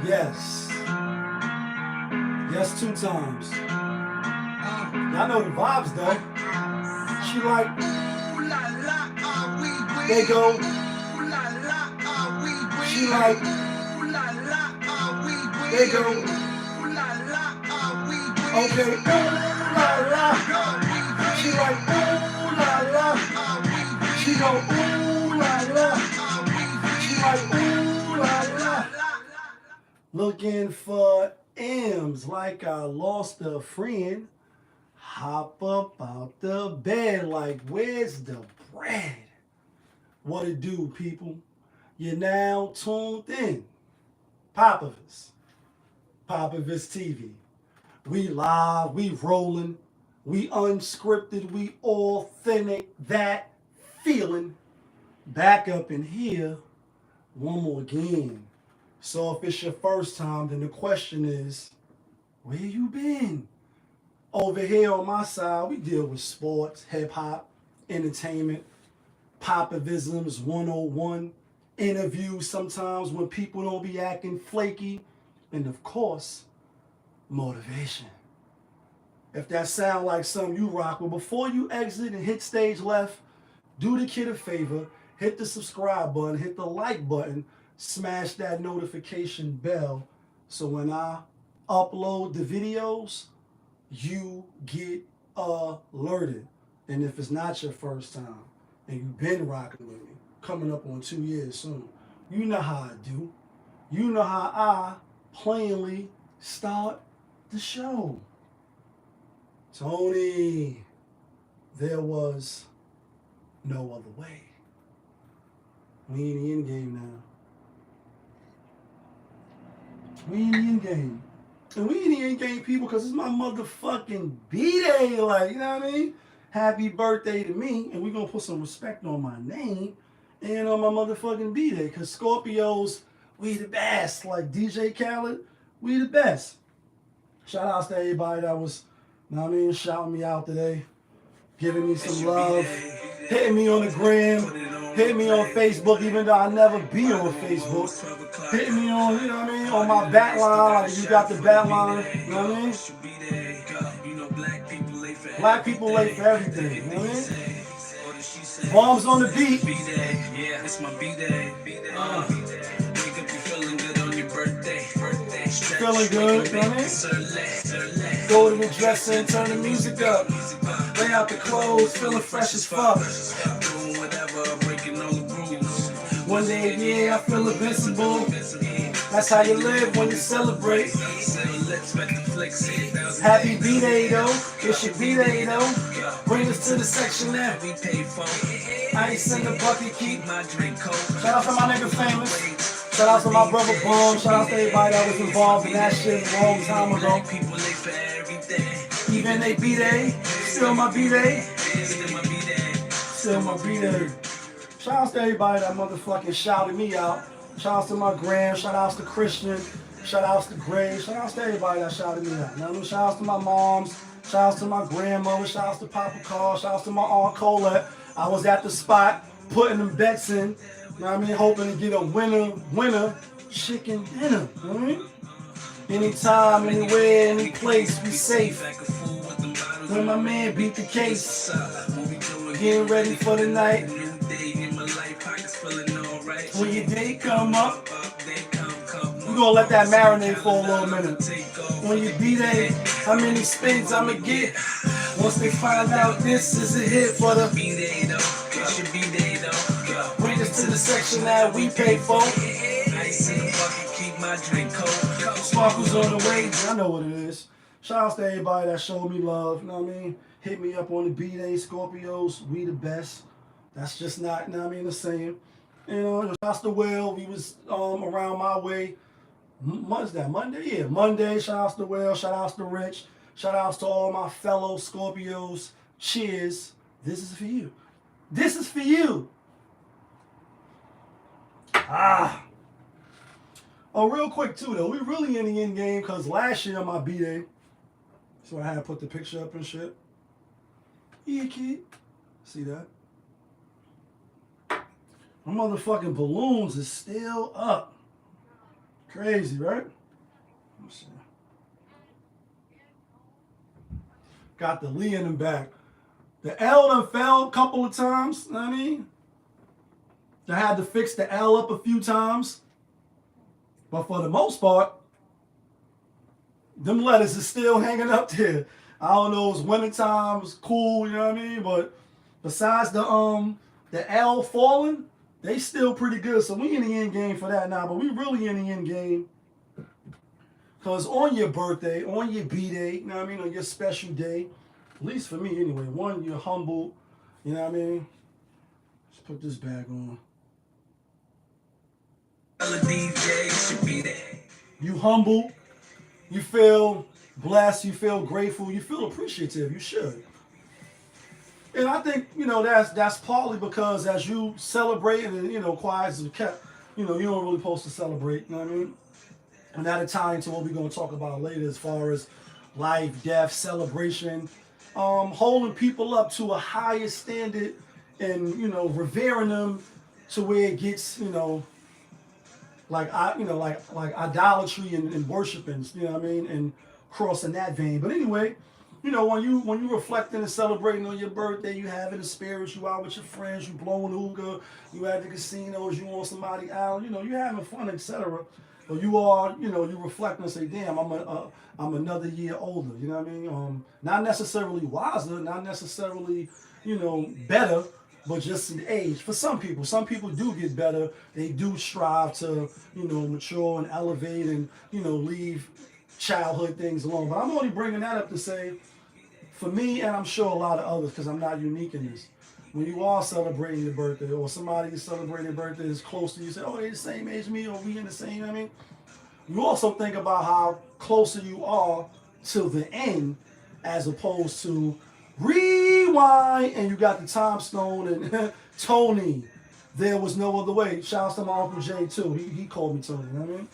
Yes. Yes, 2 times. Y'all know the vibes though. She like, they go. She like, they go. Okay. Ooh la la. She like, ooh la la. She go, ooh la la. She like, ooh la la. Looking for M's like I lost a friend. Hop up out the bed like, where's the bread? What it do, people? You're now tuned in. Popovich TV. We live, we rolling, we unscripted, we authentic, that feeling. Back up in here, one more again. So if it's your first time, then the question is, where you been? Over here on my side, we deal with sports, hip-hop, entertainment, popovisms 101, interviews sometimes when people don't be acting flaky, and of course, motivation. If that sound like something you rock with, before you exit and hit stage left, do the kid a favor, hit the subscribe button, hit the like button, smash that notification bell, so when I upload the videos, you get alerted. And if it's not your first time and you've been rocking with me, coming up on 2 years soon, you know how I do. You know how I plainly start the show. Tony, there was no other way. We in the end game now. We in the end game. And we in the end game, people, because it's my motherfucking B-Day. Like, you know what I mean? Happy birthday to me. And we're going to put some respect on my name and on my motherfucking B-Day. Because Scorpios, we the best. Like DJ Khaled, we the best. Shout outs to everybody that was, you know what I mean, shouting me out today. Giving me some love. Hitting me on the gram. Hitting me on Facebook, even though I never be on Facebook. Hitting me on, you know what I mean, on my bat line, like you got the bat line, you know what I mean? Black people late for everything, you know what I mean? Bombs on the beat. Feeling good, you know what I mean? Go to the dresser and turn the music up. Lay out the clothes, feeling fresh as fuck. One day a year, I feel invincible. That's how you live when you celebrate. Happy B-Day though, it's your B-Day though. Bring us to the section that we pay for. I ain't send a bucket, keep my drink cold. Shout out to my nigga Famous. Shout out to my brother Bum. Shout out to everybody that was involved in that shit a long time ago. Even they B-Day, still my B-Day. Still my B-Day. Shout outs to everybody that motherfucking shouted me out. Shout outs to my gram, shout outs to Christian, shout outs to Gray, shout outs to everybody that shouted me out. You know what I mean? Shout outs to my moms, shout outs to my grandmother, shout outs to Papa Carl, shout outs to my Aunt Colette. I was at the spot putting them bets in, you know what I mean? Hoping to get a winner chicken dinner. You know what I mean? Anytime, anywhere, any place, we safe. When my man beat the case, getting ready for the night. When your day come up, we gonna let that marinate for a little minute. When you B-Day, how many spins I'ma get? Once they find out this is a hit for the B-Day though, it's your B-Day though. Bring us to the section that we pay for. Ice in the bucket, keep my drink cold. Sparkles on the way, I know what it is. Shout outs to everybody that showed me love, you know what I mean? Hit me up on the B-Day, Scorpios, we the best. That's just not, you know what I mean, the same. You know, shouts to Will, we was around my way. What's that, Monday? Yeah, Monday. Shout outs to Will, shout outs to Rich. Shout outs to all my fellow Scorpios. Cheers. This is for you. This is for you. Oh, real quick too though, we really in the end game because last year on my B-Day, so I had to put the picture up and shit. Yeah, kid. See that? My motherfucking balloons is still up. Crazy, right? Got the Lee in the back. The L done fell a couple of times. You know what I mean? I had to fix the L up a few times. But for the most part, them letters is still hanging up there. I don't know, it's wintertime, it's cool, you know what I mean? But besides the L falling, they still pretty good. So we in the end game for that now. But we really in the end game. Because on your birthday, on your B-Day, you know what I mean, on your special day, at least for me anyway, one, you're humble, you know what I mean? Let's put this back on. You humble, you feel blessed, you feel grateful, you feel appreciative, you should. And I think, you know, that's partly because as you celebrate and, you know, quiet as kept, you know, you don't really supposed to celebrate, you know what I mean? And that'll tie into what we're going to talk about later as far as life, death, celebration, holding people up to a higher standard and, you know, revering them to where it gets, you know, like idolatry and worshiping, you know what I mean, and crossing that vein. But anyway, you know, when you reflecting and celebrating on your birthday, you having the spirits, you out with your friends, you blowing hookah, you at the casinos, you on somebody out, you know, you having fun, etc. But you are, you know, you reflect and say, damn, I'm another year older, you know what I mean? Not necessarily wiser, not necessarily, you know, better, but just in age. For some people do get better. They do strive to, you know, mature and elevate and, you know, leave childhood things alone. But I'm only bringing that up to say, for me, and I'm sure a lot of others, because I'm not unique in this, when you are celebrating your birthday or somebody is celebrating their birthday is close to you, say, oh, they're the same age as me or we in the same, I mean, you also think about how closer you are to the end as opposed to rewind and you got the time stone and Tony. There was no other way. Shouts to my Uncle Jay too. He called me Tony, you know what I mean?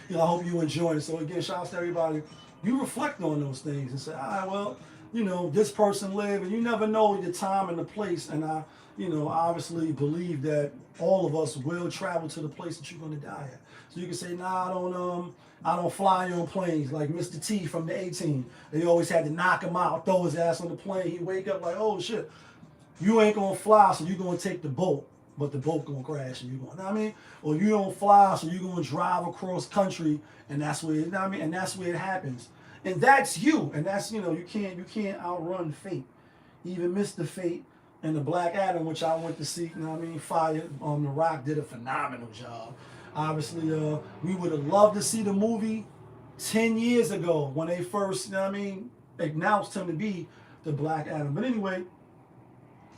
You know, I hope you enjoy it. So again, shouts to everybody. You reflect on those things and say, all right, well, you know, this person lived, and you never know the time and the place. And I, you know, obviously believe that all of us will travel to the place that you're going to die at. So you can say, nah, I don't fly on planes like Mr. T from the A-Team. They always had to knock him out, throw his ass on the plane. He'd wake up like, oh shit, you ain't gonna fly, so you're gonna take the boat, but the boat gonna crash and you going, you know what I mean? Or you don't fly, so you're gonna drive across country, and that's where, you know what I mean? And that's where it happens. And that's you, and that's, you know, you can't outrun fate. Even Mr. Fate and the Black Adam, which I went to see, you know what I mean? Fire, The Rock did a phenomenal job. Obviously, we would have loved to see the movie 10 years ago when they first, you know what I mean, announced him to be the Black Adam. But anyway,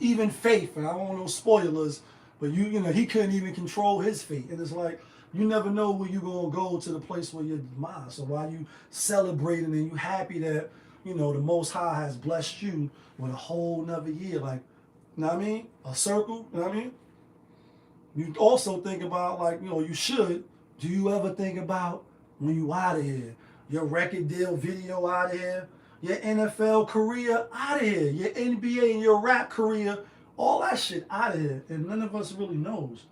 even Faith, and I don't want no spoilers, but you know, he couldn't even control his fate. And it's like, you never know where you're going to go to the place where you're demise. So while you celebrating and you happy that, you know, the Most High has blessed you with a whole nother year, like, you know what I mean? A circle, you know what I mean? You also think about, like, you know, you should. Do you ever think about when you out of here? Your record deal video out of here? Your NFL career out of here? Your NBA and your rap career? All that shit out of here. And none of us really knows.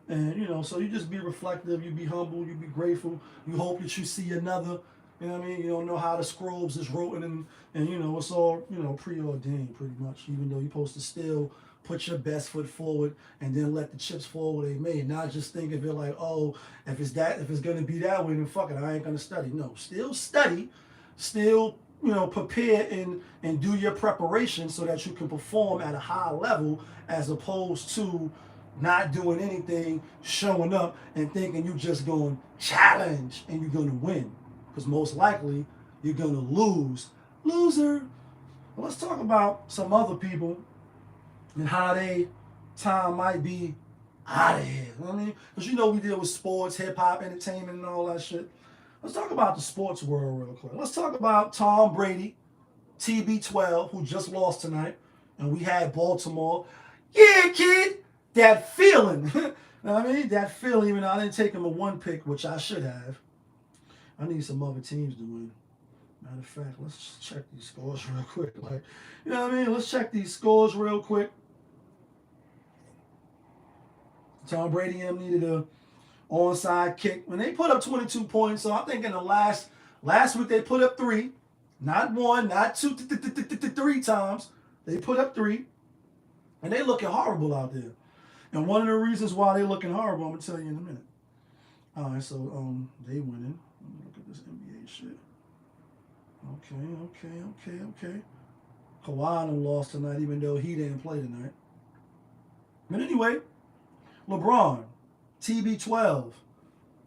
And, you know, so you just be reflective. You be humble. You be grateful. You hope that you see another. You know what I mean? You don't know how the scrolls is written. And you know, it's all, you know, preordained pretty much. Even though you're supposed to still put your best foot forward and then let the chips fall where they may. Not just think of it like, oh, if it's going to be that way, then fuck it, I ain't going to study. No, still study. Still, you know, prepare and do your preparation so that you can perform at a high level as opposed to not doing anything, showing up and thinking you just going to challenge and you're going to win. Because most likely you're going to lose. Loser. Well, let's talk about some other people and how they time might be out of here. You know what I mean? Because you know we deal with sports, hip-hop, entertainment, and all that shit. Let's talk about the sports world real quick. Let's talk about Tom Brady, TB12, who just lost tonight. And we had Baltimore. Yeah, kid, that feeling. You know what I mean? That feeling, even though I didn't take him a one pick, which I should have. I need some other teams to win. Matter of fact, let's just check these scores real quick. Like, you know what I mean? Let's check these scores real quick. Tom Brady needed a onside kick. When they put up 22 points, so I think in the last week they put up 3, not 1, not 2, 3 times. They put up 3, and they looking horrible out there. And one of the reasons why they looking horrible, I'm gonna tell you in a minute. All right, so they winning. Let me look at this NBA shit. Okay. Kawhi done lost tonight, even though he didn't play tonight. But anyway, LeBron, TB12,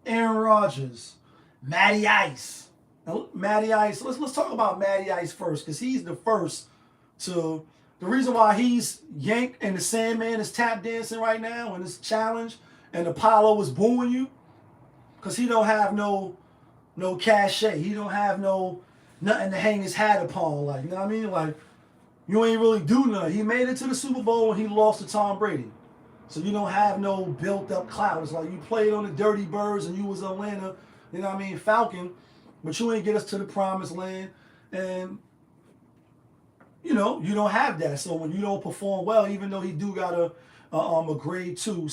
Aaron Rodgers, Matty Ice. Now, Matty Ice. Let's talk about Matty Ice first, because he's the first to. The reason why he's Yank and the Sandman is tap dancing right now in this challenge, and Apollo is booing you, because he don't have no cachet. He don't have nothing to hang his hat upon. Like, you know what I mean? Like, you ain't really do nothing. He made it to the Super Bowl when he lost to Tom Brady. So you don't have no built-up clout. It's like you played on the Dirty Birds and you was Atlanta, you know what I mean, Falcon, but you ain't get us to the promised land. And, you know, you don't have that. So when you don't perform well, even though he do got a grade 2 a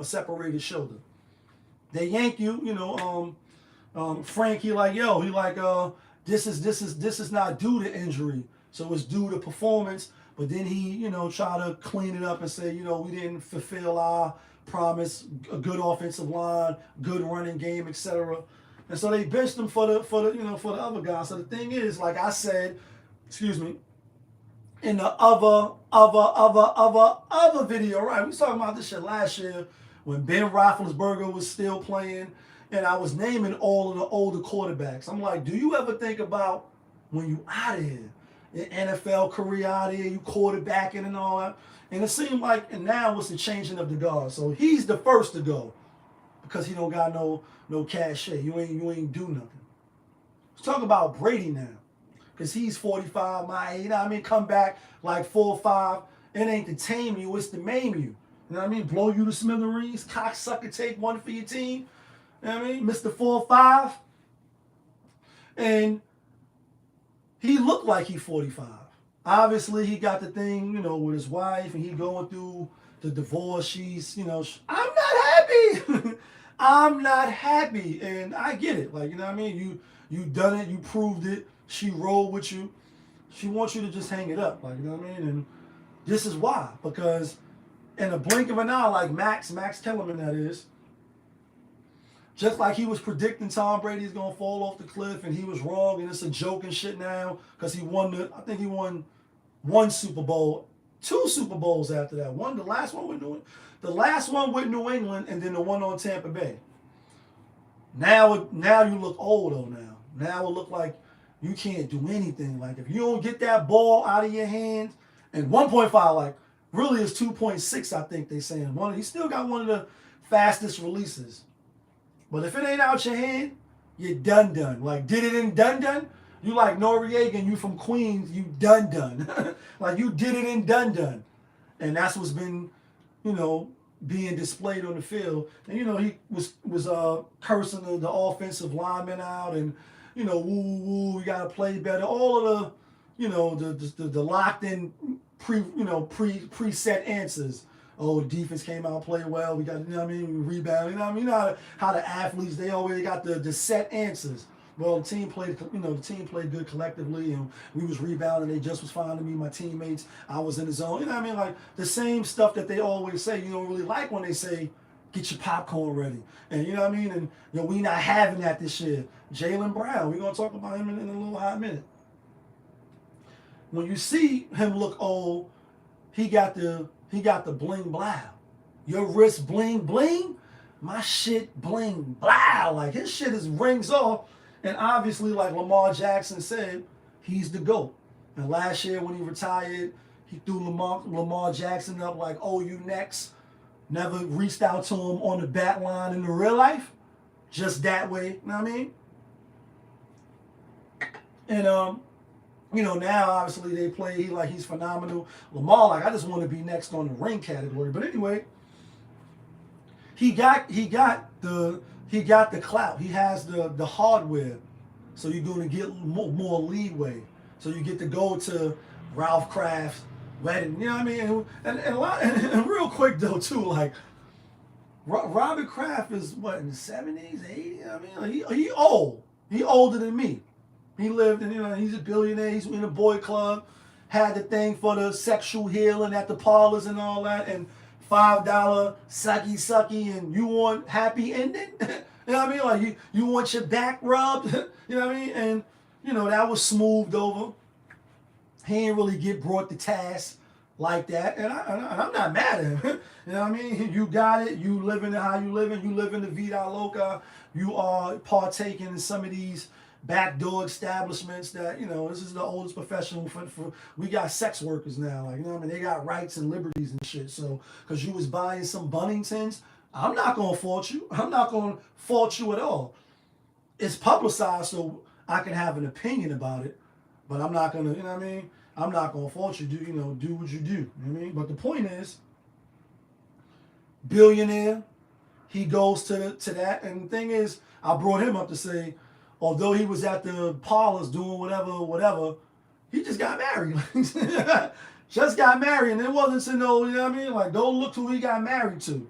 separated shoulder, they yank you, you know, Frank, he like, this is not due to injury. So it's due to performance. But then he, you know, try to clean it up and say, you know, we didn't fulfill our promise, a good offensive line, good running game, etc. And so they benched him for the other guys. So the thing is, like I said, in the other video, right? We was talking about this shit last year when Ben Roethlisberger was still playing, and I was naming all of the older quarterbacks. I'm like, do you ever think about when you out of here? Your NFL career out here, you quarterbacking and all that. And it seemed like, and now it's the changing of the guard. So he's the first to go because he don't got no cachet. You ain't do nothing. Let's talk about Brady now, because he's 45, my age. You know what I mean? Come back like 4 or 5. It ain't to tame you, it's to maim you. You know what I mean? Blow you to smithereens, cocksucker, take one for your team. You know what I mean? Mr. 4 or 5. And he looked like he's 45. Obviously, he got the thing, you know, with his wife, and he going through the divorce. She's, you know, I'm not happy. I'm not happy. And I get it. Like, you know what I mean? You done it. You proved it. She rolled with you. She wants you to just hang it up. Like, you know what I mean? And this is why. Because in a blink of an eye, like Max Kellerman, that is, just like he was predicting Tom Brady's going to fall off the cliff, and he was wrong, and it's a joke and shit now, because he won I think he won 1 Super Bowl, 2 Super Bowls after that. The last one with New England, and then the one on Tampa Bay. Now you look old though now. Now it look like you can't do anything. Like, if you don't get that ball out of your hands, and 1.5, like, really is 2.6, I think they saying. He still got one of the fastest releases. But if it ain't out your hand, you're done. Like, did it in done? You like Noriega, you from Queens, you done. Like, you did it in done. And that's what's been, you know, being displayed on the field. And, you know, he was cursing the offensive linemen out, and, you know, woo, you got to play better. All of the, you know, the locked in preset answers. Oh, the defense came out and played well. We got, you know what I mean, we rebound. You know what I mean? You know how the athletes, they always got the set answers. Well, the team played good collectively, and we was rebounding. They just was fine to me, my teammates. I was in the zone. You know what I mean? Like, the same stuff that they always say. You don't really like when they say, get your popcorn ready. And, you know what I mean? And, you know, we not having that this year. Jaylen Brown, we're going to talk about him in a little hot minute. When you see him look old, he got the bling blow. Your wrist bling bling, my shit bling blow. Like, his shit rings off. And obviously, like Lamar Jackson said, he's the GOAT. And last year when he retired, he threw Lamar Jackson up like, oh, you next. Never reached out to him on the bat line in the real life. Just that way, you know what I mean? And you know, now obviously they play, he's phenomenal. Lamar, like, I just want to be next on the ring category. But anyway, he got the clout. He has the hardware. So you're going to get more leeway. So you get to go to Ralph Kraft's wedding. You know what I mean? And real quick though too, like, Robert Kraft is what, in the 70s, 80s? I mean, like he old. He older than me. He lived in, he's a billionaire. He's in a boy club. Had the thing for the sexual healing at the parlors and all that, and $5 sucky, and you want happy ending. You know what I mean? Like you want your back rubbed. You know what I mean? And that was smoothed over. He didn't really get brought to task like that, and I'm not mad at him. You know what I mean? You got it. You living how you living. You live in the vida loca. You are partaking in some of these backdoor establishments that, this is the oldest profession for we got sex workers now. Like, I mean? They got rights and liberties and shit. So, because you was buying some Bunningtons, I'm not going to fault you. I'm not going to fault you at all. It's publicized so I can have an opinion about it, but I'm not going to, what I mean? I'm not going to fault you. Do what you do. You know what I mean? But the point is, billionaire, he goes to that. And the thing is, I brought him up to say, although he was at the parlors doing whatever, he just got married. Just got married. And it wasn't to know, you know what I mean? Like, don't look who he got married to.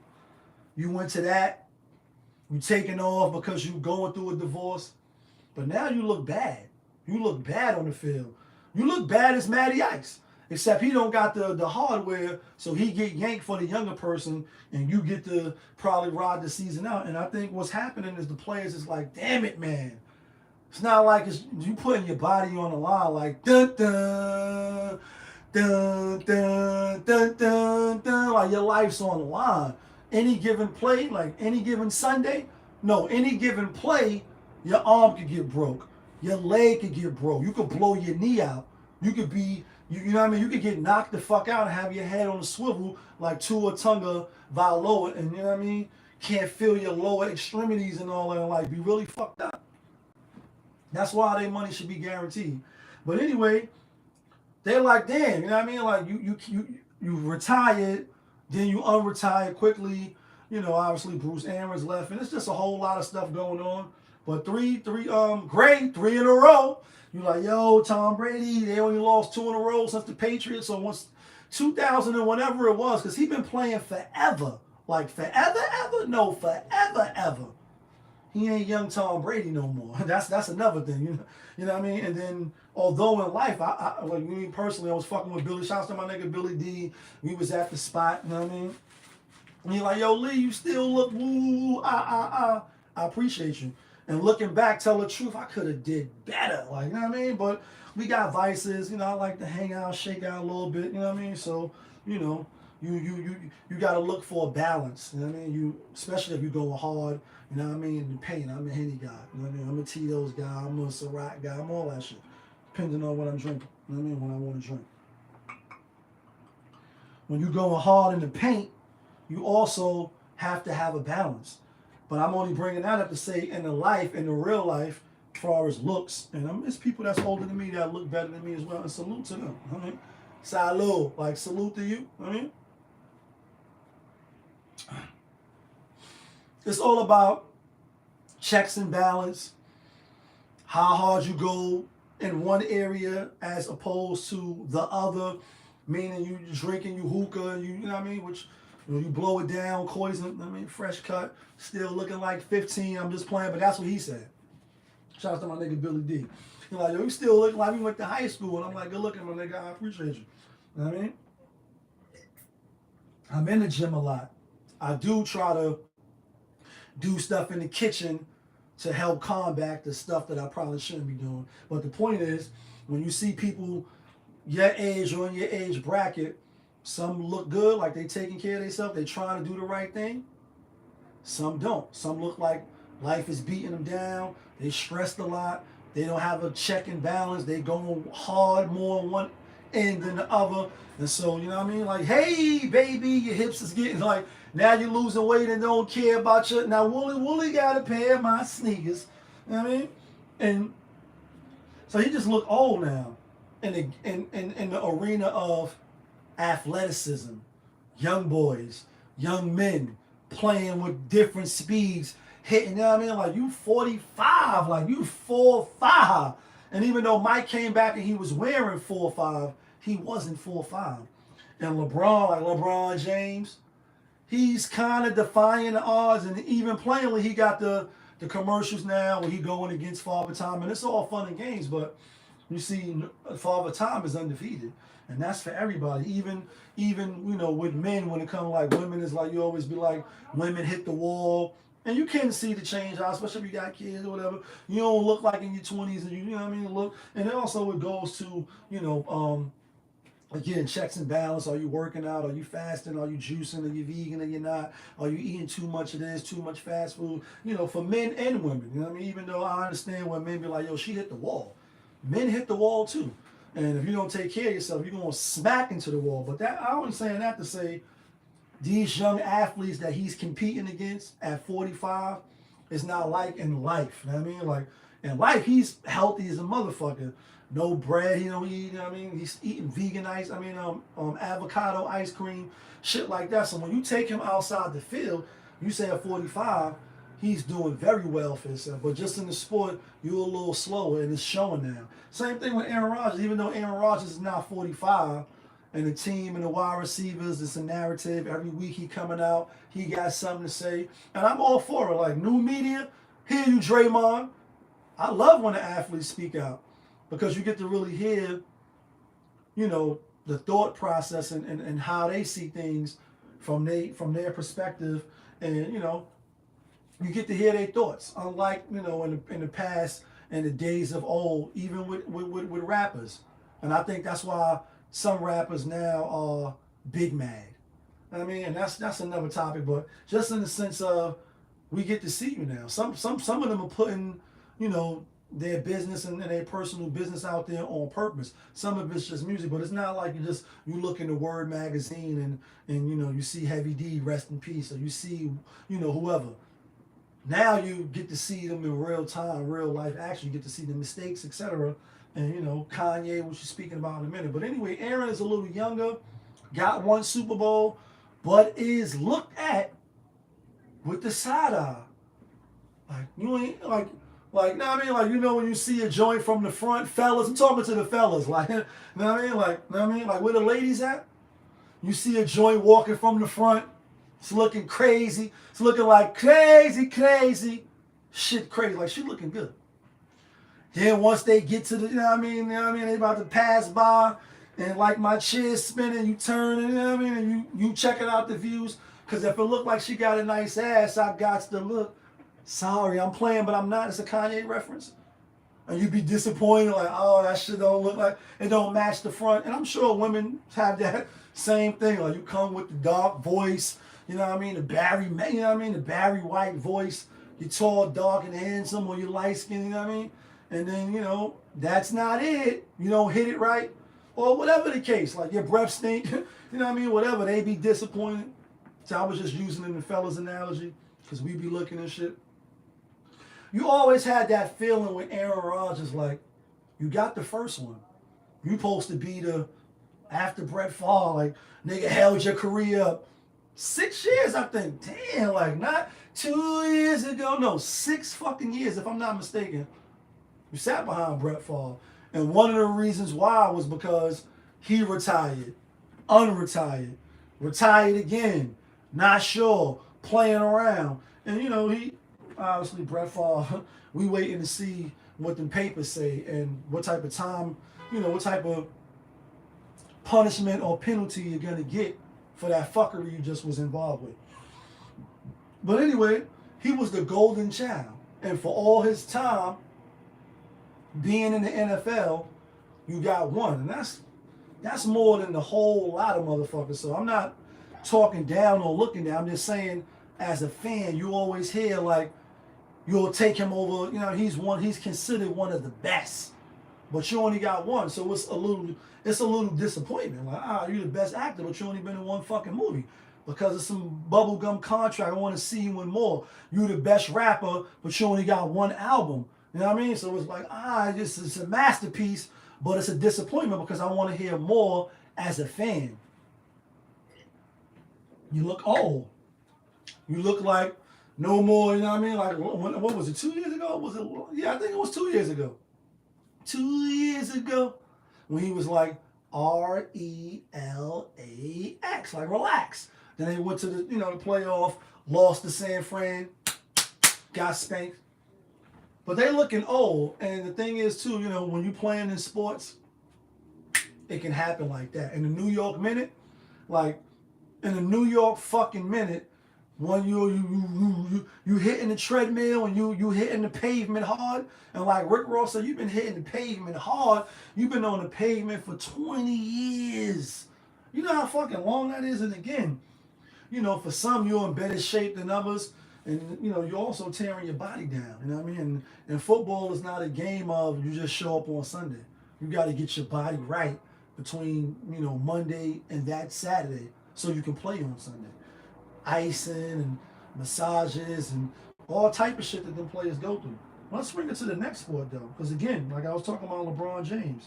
You went to that. You taking off because you going through a divorce. But now you look bad. You look bad on the field. You look bad as Matty Ice. Except he don't got the hardware, so he get yanked for the younger person, and you get to probably ride the season out. And I think what's happening is the players is like, damn it, man. It's not like you putting your body on the line like dun dun dun dun dun dun dun, like your life's on the line. Any given play, like any given Sunday, no, any given play, your arm could get broke, your leg could get broke, you could blow your knee out, you could be, you know what I mean, you could get knocked the fuck out and have your head on a swivel like Tua Tunga Valoa, and you know what I mean, can't feel your lower extremities and all that, and like be really fucked up. That's why their money should be guaranteed. But anyway, they're like, damn, you know what I mean? Like you retired, then you unretired quickly. Obviously Bruce Aaron's left, and it's just a whole lot of stuff going on. But three in a row. You like, yo, Tom Brady, they only lost 2 in a row since the Patriots. So once 2000 and whatever it was, because he's been playing forever. Like forever, ever? No, forever, ever. He ain't young Tom Brady no more. That's another thing, you know what I mean? And then, although in life, I like me personally, I was fucking with Billy. Shouts to my nigga Billy D. We was at the spot, you know what I mean? And he like, yo, Lee, you still look woo, I appreciate you. And looking back, tell the truth, I could have did better, like, you know what I mean? But we got vices, I like to hang out, shake out a little bit, you know what I mean? So, you got to look for a balance, you know what I mean? Especially if you're going hard. You know what I mean? In the paint, I'm a Henny guy. You know what I mean? I'm a Tito's guy. I'm a Ciroc guy. I'm all that shit. Depending on what I'm drinking. You know what I mean? When I want to drink. When you're going hard in the paint, you also have to have a balance. But I'm only bringing that up to say in the real life, as far as looks, and it's people that's older than me that look better than me as well. And salute to them. I mean, salute. Like, salute to you. I mean, it's all about checks and balance, how hard you go in one area as opposed to the other, meaning you drinking, you hookah, you know what I mean, which you blow it down, poison, fresh cut, still looking like 15, I'm just playing, but that's what he said. Shout out to my nigga Billy D. He's like, yo, you still looking like we went to high school, and I'm like, good looking, my nigga, I appreciate you. You know what I mean? I'm in the gym a lot. I do try to do stuff in the kitchen to help combat the stuff that I probably shouldn't be doing. But the point is, when you see people your age or in your age bracket, some look good, like they taking care of themselves, they trying to do the right thing. Some don't. Some look like life is beating them down. They stressed a lot. They don't have a check and balance. They going hard more on one end than the other. And so, you know what I mean? Like, hey, baby, your hips is getting like, now you're losing weight and don't care about you. Now, Wooly got a pair of my sneakers. You know what I mean? And so he just look old now in the arena of athleticism. Young boys, young men playing with different speeds, hitting, you know what I mean? Like, you 45, like, you 4'5". And even though Mike came back and he was wearing 4'5", he wasn't 4'5". And LeBron, like LeBron James, he's kind of defying the odds, and even plainly, he got the commercials now where he going against Father Time, and it's all fun and games. But you see, Father Time is undefeated, and that's for everybody. Even with men, when it comes like women, is like you always be like women hit the wall. And you can see the change, especially if you got kids or whatever. You don't look like in your 20s, and you know what I mean. Look, and also it goes to again, checks and balance. Are you working out? Are you fasting? Are you juicing? Are you vegan? Are you not? Are you eating too much of this, too much fast food? For men and women. You know what I mean? Even though I understand when men be like, yo, she hit the wall. Men hit the wall too. And if you don't take care of yourself, you're going to smack into the wall. But that I only saying that to say these young athletes that he's competing against at 45 is not like in life. You know what I mean? Like in life, he's healthy as a motherfucker. No bread, he don't eat. You know what I mean? He's eating vegan avocado ice cream, shit like that. So when you take him outside the field, you say at 45, he's doing very well for himself. But just in the sport, you're a little slower, and it's showing now. Same thing with Aaron Rodgers. Even though Aaron Rodgers is now 45, and the team and the wide receivers, it's a narrative. Every week he coming out, he got something to say. And I'm all for it. Like, new media, hear you, Draymond. I love when the athletes speak out because you get to really hear, the thought process and how they see things from their perspective. And, you get to hear their thoughts. Unlike, in the past, in the days of old, even with rappers. And I think that's why some rappers now are big mad. I mean, and that's another topic, but just in the sense of we get to see you now. Some of them are putting, their business and their personal business out there on purpose. Some of it's just music, but it's not like you look in the Word magazine and you see Heavy D, rest in peace, or you see whoever. Now you get to see them in real time, real life action. You get to see the mistakes, etc. And Kanye, which you're speaking about in a minute. But anyway, Aaron is a little younger, got one Super Bowl, but is looked at with the side eye. Like you ain't like know what I mean? Like when you see a joint from the front, fellas. I'm talking to the fellas. Like know what I mean? Like know what I mean? Like where the ladies at? You see a joint walking from the front. It's looking crazy. It's looking like crazy. Shit crazy. Like she looking good. Then once they get to the, they about to pass by, and like my chair's spinning, you turn, and you checking out the views. Cause if it look like she got a nice ass, I got to look. Sorry, I'm playing, but I'm not. It's a Kanye reference. And you be disappointed, like, oh, that shit don't look like, it don't match the front. And I'm sure women have that same thing. Like you come with the dark voice, the Barry, the Barry White voice. You're tall, dark, and handsome, or you're light skinned, And then, that's not it. You don't hit it right. Or whatever the case. Like your breath stink. Whatever. They be disappointed. So I was just using it in the fellas analogy. Because we be looking at shit. You always had that feeling with Aaron Rodgers, like, you got the first one. You supposed to be after Brett Favre, like, nigga held your career up 6 years, I think. Damn, like, not 2 years ago. No, 6 fucking years, if I'm not mistaken. You sat behind Brett Favre. And one of the reasons why was because he retired, unretired, retired again, not sure, playing around. And, he, obviously, Brett Favre, we waiting to see what the papers say and what type of time, what type of punishment or penalty you're going to get for that fuckery you just was involved with. But anyway, he was the golden child. And for all his time being in the NFL, you got one. And that's more than the whole lot of motherfuckers. So I'm not talking down or looking down. I'm just saying, as a fan, you always hear, like, you'll take him over, he's considered one of the best. But you only got one, so it's a little disappointment. Like, you're the best actor, but you only been in one fucking movie. Because of some bubblegum contract, I want to see you in more. You're the best rapper, but you only got one album. You know what I mean? So it's like, it's a masterpiece, but it's a disappointment because I want to hear more as a fan. You look old. You look like no more, Like, what was it, 2 years ago? Was it? Yeah, I think it was 2 years ago. 2 years ago, when he was like, RELAX, like relax. Then they went to the the playoff, lost to San Fran, got spanked. But they looking old, and the thing is too, when you playing in sports, it can happen like that. In the New York minute, like in the New York fucking minute, when you hitting the treadmill and you hitting the pavement hard, and like Rick Ross said, you've been hitting the pavement hard. You've been on the pavement for 20 years. You know how fucking long that is, and again, for some you're in better shape than others, and you're also tearing your body down. You know what I mean? And football is not a game of you just show up on Sunday. You got to get your body right between Monday and that Saturday so you can play on Sunday. Icing and massages and all type of shit that them players go through. Let's bring it to the next sport though, because again, like I was talking about LeBron James,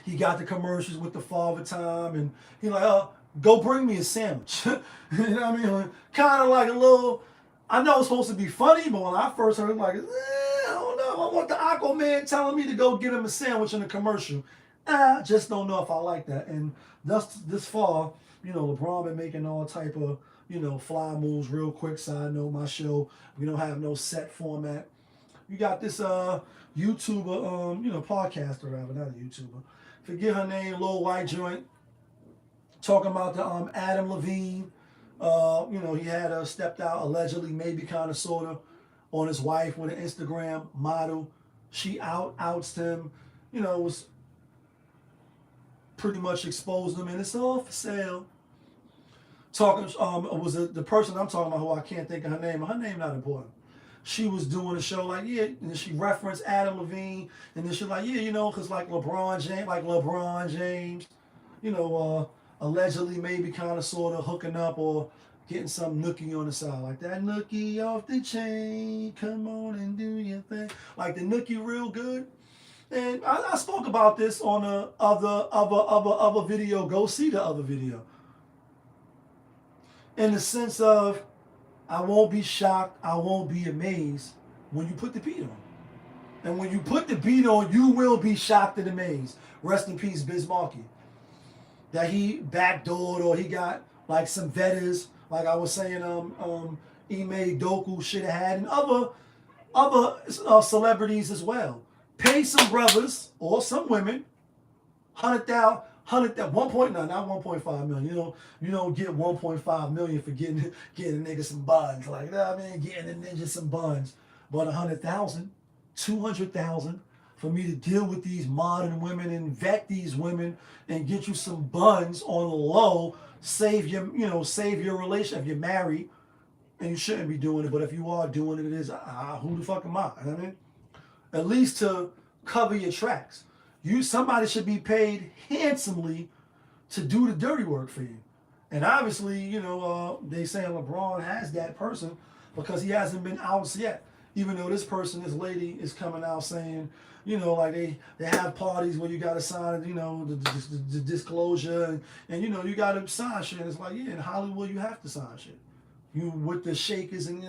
he got the commercials with the Father Time, and he like, go bring me a sandwich. You know what I mean? Kind of like a little. I know it's supposed to be funny, but when I first heard it, like, I don't know. I want the Aquaman telling me to go get him a sandwich in a commercial. I just don't know if I like that. And thus, this fall, LeBron been making all type of, fly moves real quick. Side note, my show, we don't have no set format. You got this YouTuber, podcaster, rather, not a YouTuber. Forget her name, Lil White Joint. Talking about the Adam Levine. He had stepped out, allegedly, maybe kind of, sort of, on his wife with an Instagram model. She outs him, was pretty much exposed him, and it's all for sale. Talking, was the person I'm talking about, who I can't think of her name. Her name not important. She was doing a show like, yeah, and she referenced Adam Levine, and then she's like, yeah, because like LeBron James, allegedly maybe kind of sort of hooking up or getting some nookie on the side. Like that nookie off the chain, come on and do your thing. Like the nookie real good. And I spoke about this on a other video. Go see the other video. In the sense of, I won't be shocked, I won't be amazed when you put the beat on. And when you put the beat on, you will be shocked and amazed. Rest in peace, Biz Markie. That he backdoored, or he got like some vetters, like I was saying, Ime Doku should have had, and other celebrities as well. Pay some brothers or some women, 1.5 million. You don't get 1.5 million for getting a nigga some buns. Like that, getting a ninja some buns. But 100,000, 200,000 for me to deal with these modern women and vet these women and get you some buns on the low, save your relation if you're married, and you shouldn't be doing it. But if you are doing it, it is who the fuck am I? You know what I mean? At least to cover your tracks. Somebody should be paid handsomely to do the dirty work for you. And obviously, they saying LeBron has that person because he hasn't been out yet. Even though this lady is coming out saying, like they have parties where you got to sign, the disclosure, and you got to sign shit. And it's like, yeah, in Hollywood you have to sign shit. You with the shakers and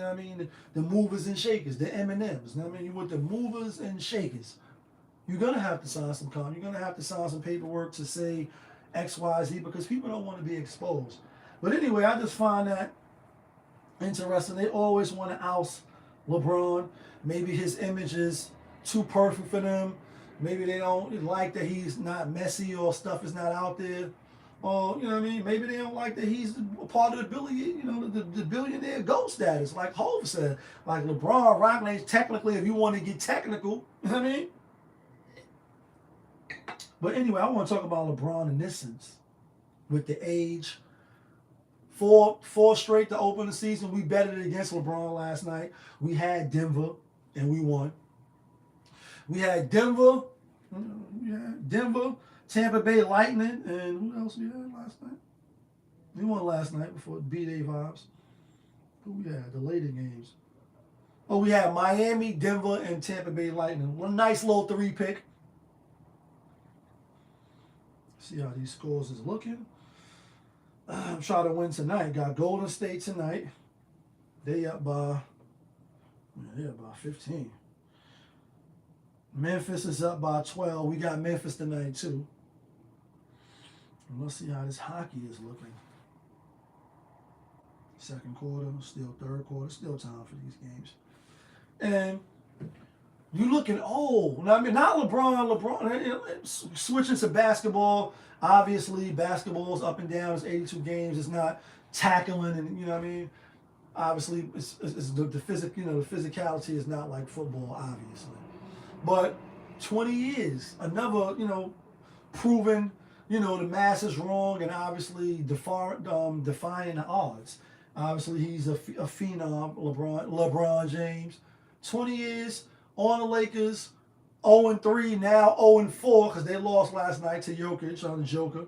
the movers and shakers, the M&Ms. You with the movers and shakers. You're gonna have to sign some You're gonna have to sign some paperwork to say X, Y, Z, because people don't want to be exposed. But anyway, I just find that interesting. They always want to oust LeBron. Maybe his image is too perfect for them. Maybe they don't like that he's not messy or stuff is not out there. Or, maybe they don't like that he's a part of the billionaire GOAT status, like Hov said. Like LeBron Rockland, technically, if you want to get technical, you know what I mean? But anyway, I want to talk about LeBron in this sense. With the age, four straight to open the season. We betted against LeBron last night. We had Denver, and we won. We had Denver, Tampa Bay Lightning, and who else we had last night? We won last night before Bday vibes. Who we had? The later games. Oh, we had Miami, Denver, and Tampa Bay Lightning. One nice little 3-pick. See how these scores is looking. I'm trying to win tonight. Got Golden State tonight. They up by 15. Memphis is up by 12. We got Memphis tonight too. And let's see how this hockey is looking. second quarter, still third quarter, still time for these games. And you looking old. I mean, not LeBron. LeBron switching to basketball. Obviously, basketball's up and down. It's 82 games. It's not tackling, and you know what I mean. Obviously, it's the physic. You know, the physicality is not like football, obviously. But 20 years, another proven the masses wrong, and obviously defying the odds. Obviously, he's a phenom, LeBron James. 20 years on the Lakers, 0-3, now 0-4 because they lost last night to Jokic on the Joker.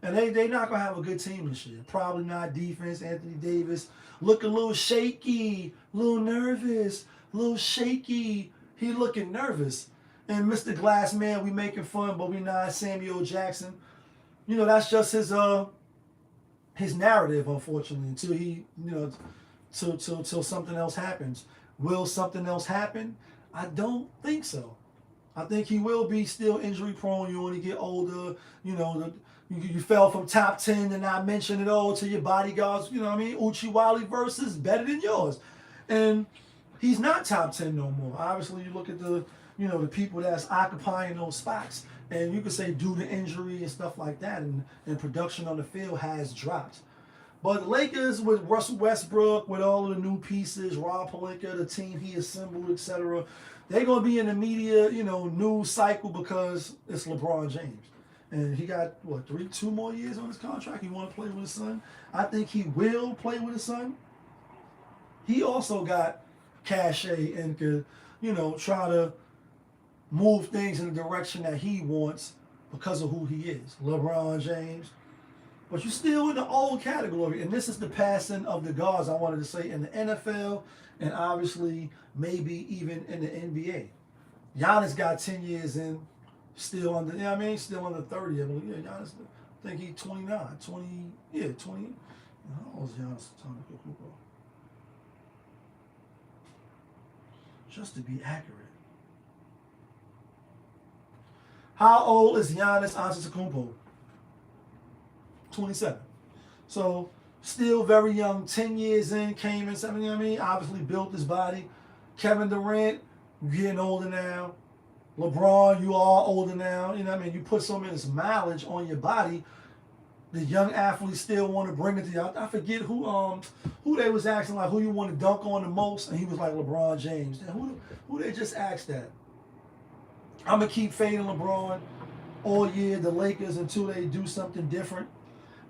And they not going to have a good team this year. Probably not defense. Anthony Davis looking a little shaky, a little nervous, a little shaky. He looking nervous. And Mr. Glassman, we making fun, but we not. Samuel Jackson. That's just his narrative, unfortunately, until he, till something else happens. Will something else happen? I don't think so. I think he will be still injury prone. You only get older. You fell from top 10 and not mention it all to your bodyguards. You know what I mean? Uchiwali versus better than yours. And he's not top 10 no more. Obviously, you look at the people that's occupying those spots. And you could say due to injury and stuff like that. And production on the field has dropped. But the Lakers with Russell Westbrook, with all of the new pieces, Rob Pelinka, the team he assembled, etc., they're going to be in the media, news cycle because it's LeBron James. And he got, 2 more years on his contract? He want to play with his son? I think he will play with his son. He also got cachet and could, try to move things in the direction that he wants because of who he is. LeBron James. But you're still in the old category. And this is the passing of the guards, I wanted to say, in the NFL and obviously maybe even in the NBA. Giannis got 10 years in, still under, still under 30. I believe. Yeah, Giannis, I think he's 29, 20. How old is Giannis Antetokounmpo? Just to be accurate. How old is Giannis Antetokounmpo? 27. So still very young, 10 years in, came in, obviously built his body. Kevin Durant, getting older now. LeBron, you are older now. You put so much mileage on your body. The young athletes still want to bring it to you. I forget who they was asking, like, who you want to dunk on the most, and he was like LeBron James. And who they just asked that? I'm going to keep fading LeBron all year, the Lakers, until they do something different.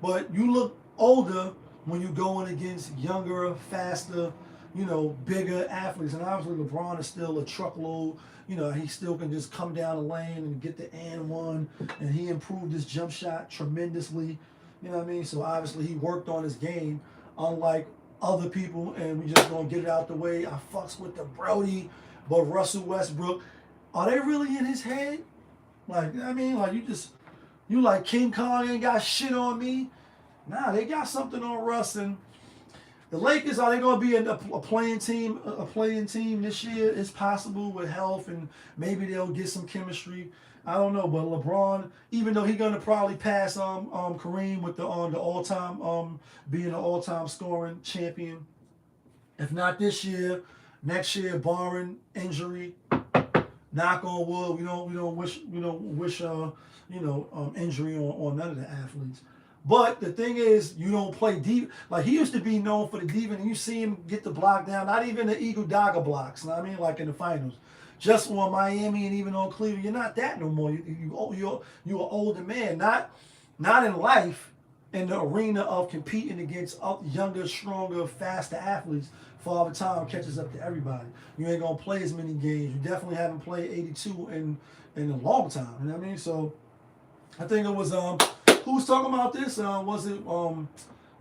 But you look older when you're going against younger, faster, bigger athletes. And obviously LeBron is still a truckload. He still can just come down the lane and get the and one. And he improved his jump shot tremendously. So obviously he worked on his game, unlike other people. And we just going to get it out the way. I fucks with the Brody. But Russell Westbrook, are they really in his head? You like King Kong ain't got shit on me. Nah, they got something on Russ. And the Lakers, are they going to be a playing team this year? It's possible with health, and maybe they'll get some chemistry. I don't know, but LeBron, even though he's going to probably pass Kareem with the all-time being an all-time scoring champion. If not this year, next year, barring injury. Knock on wood. We don't wish injury on none of the athletes. But the thing is, you don't play deep. Like, he used to be known for the defense, and you see him get the block down. Not even the Iguodala blocks. Like in the finals, just on Miami and even on Cleveland. You're not that no more. You're an older man. Not in life. In the arena of competing against younger, stronger, faster athletes. Father Time catches up to everybody. You ain't gonna play as many games. You definitely haven't played 82 in a long time. So I think it was who was talking about this? Was it who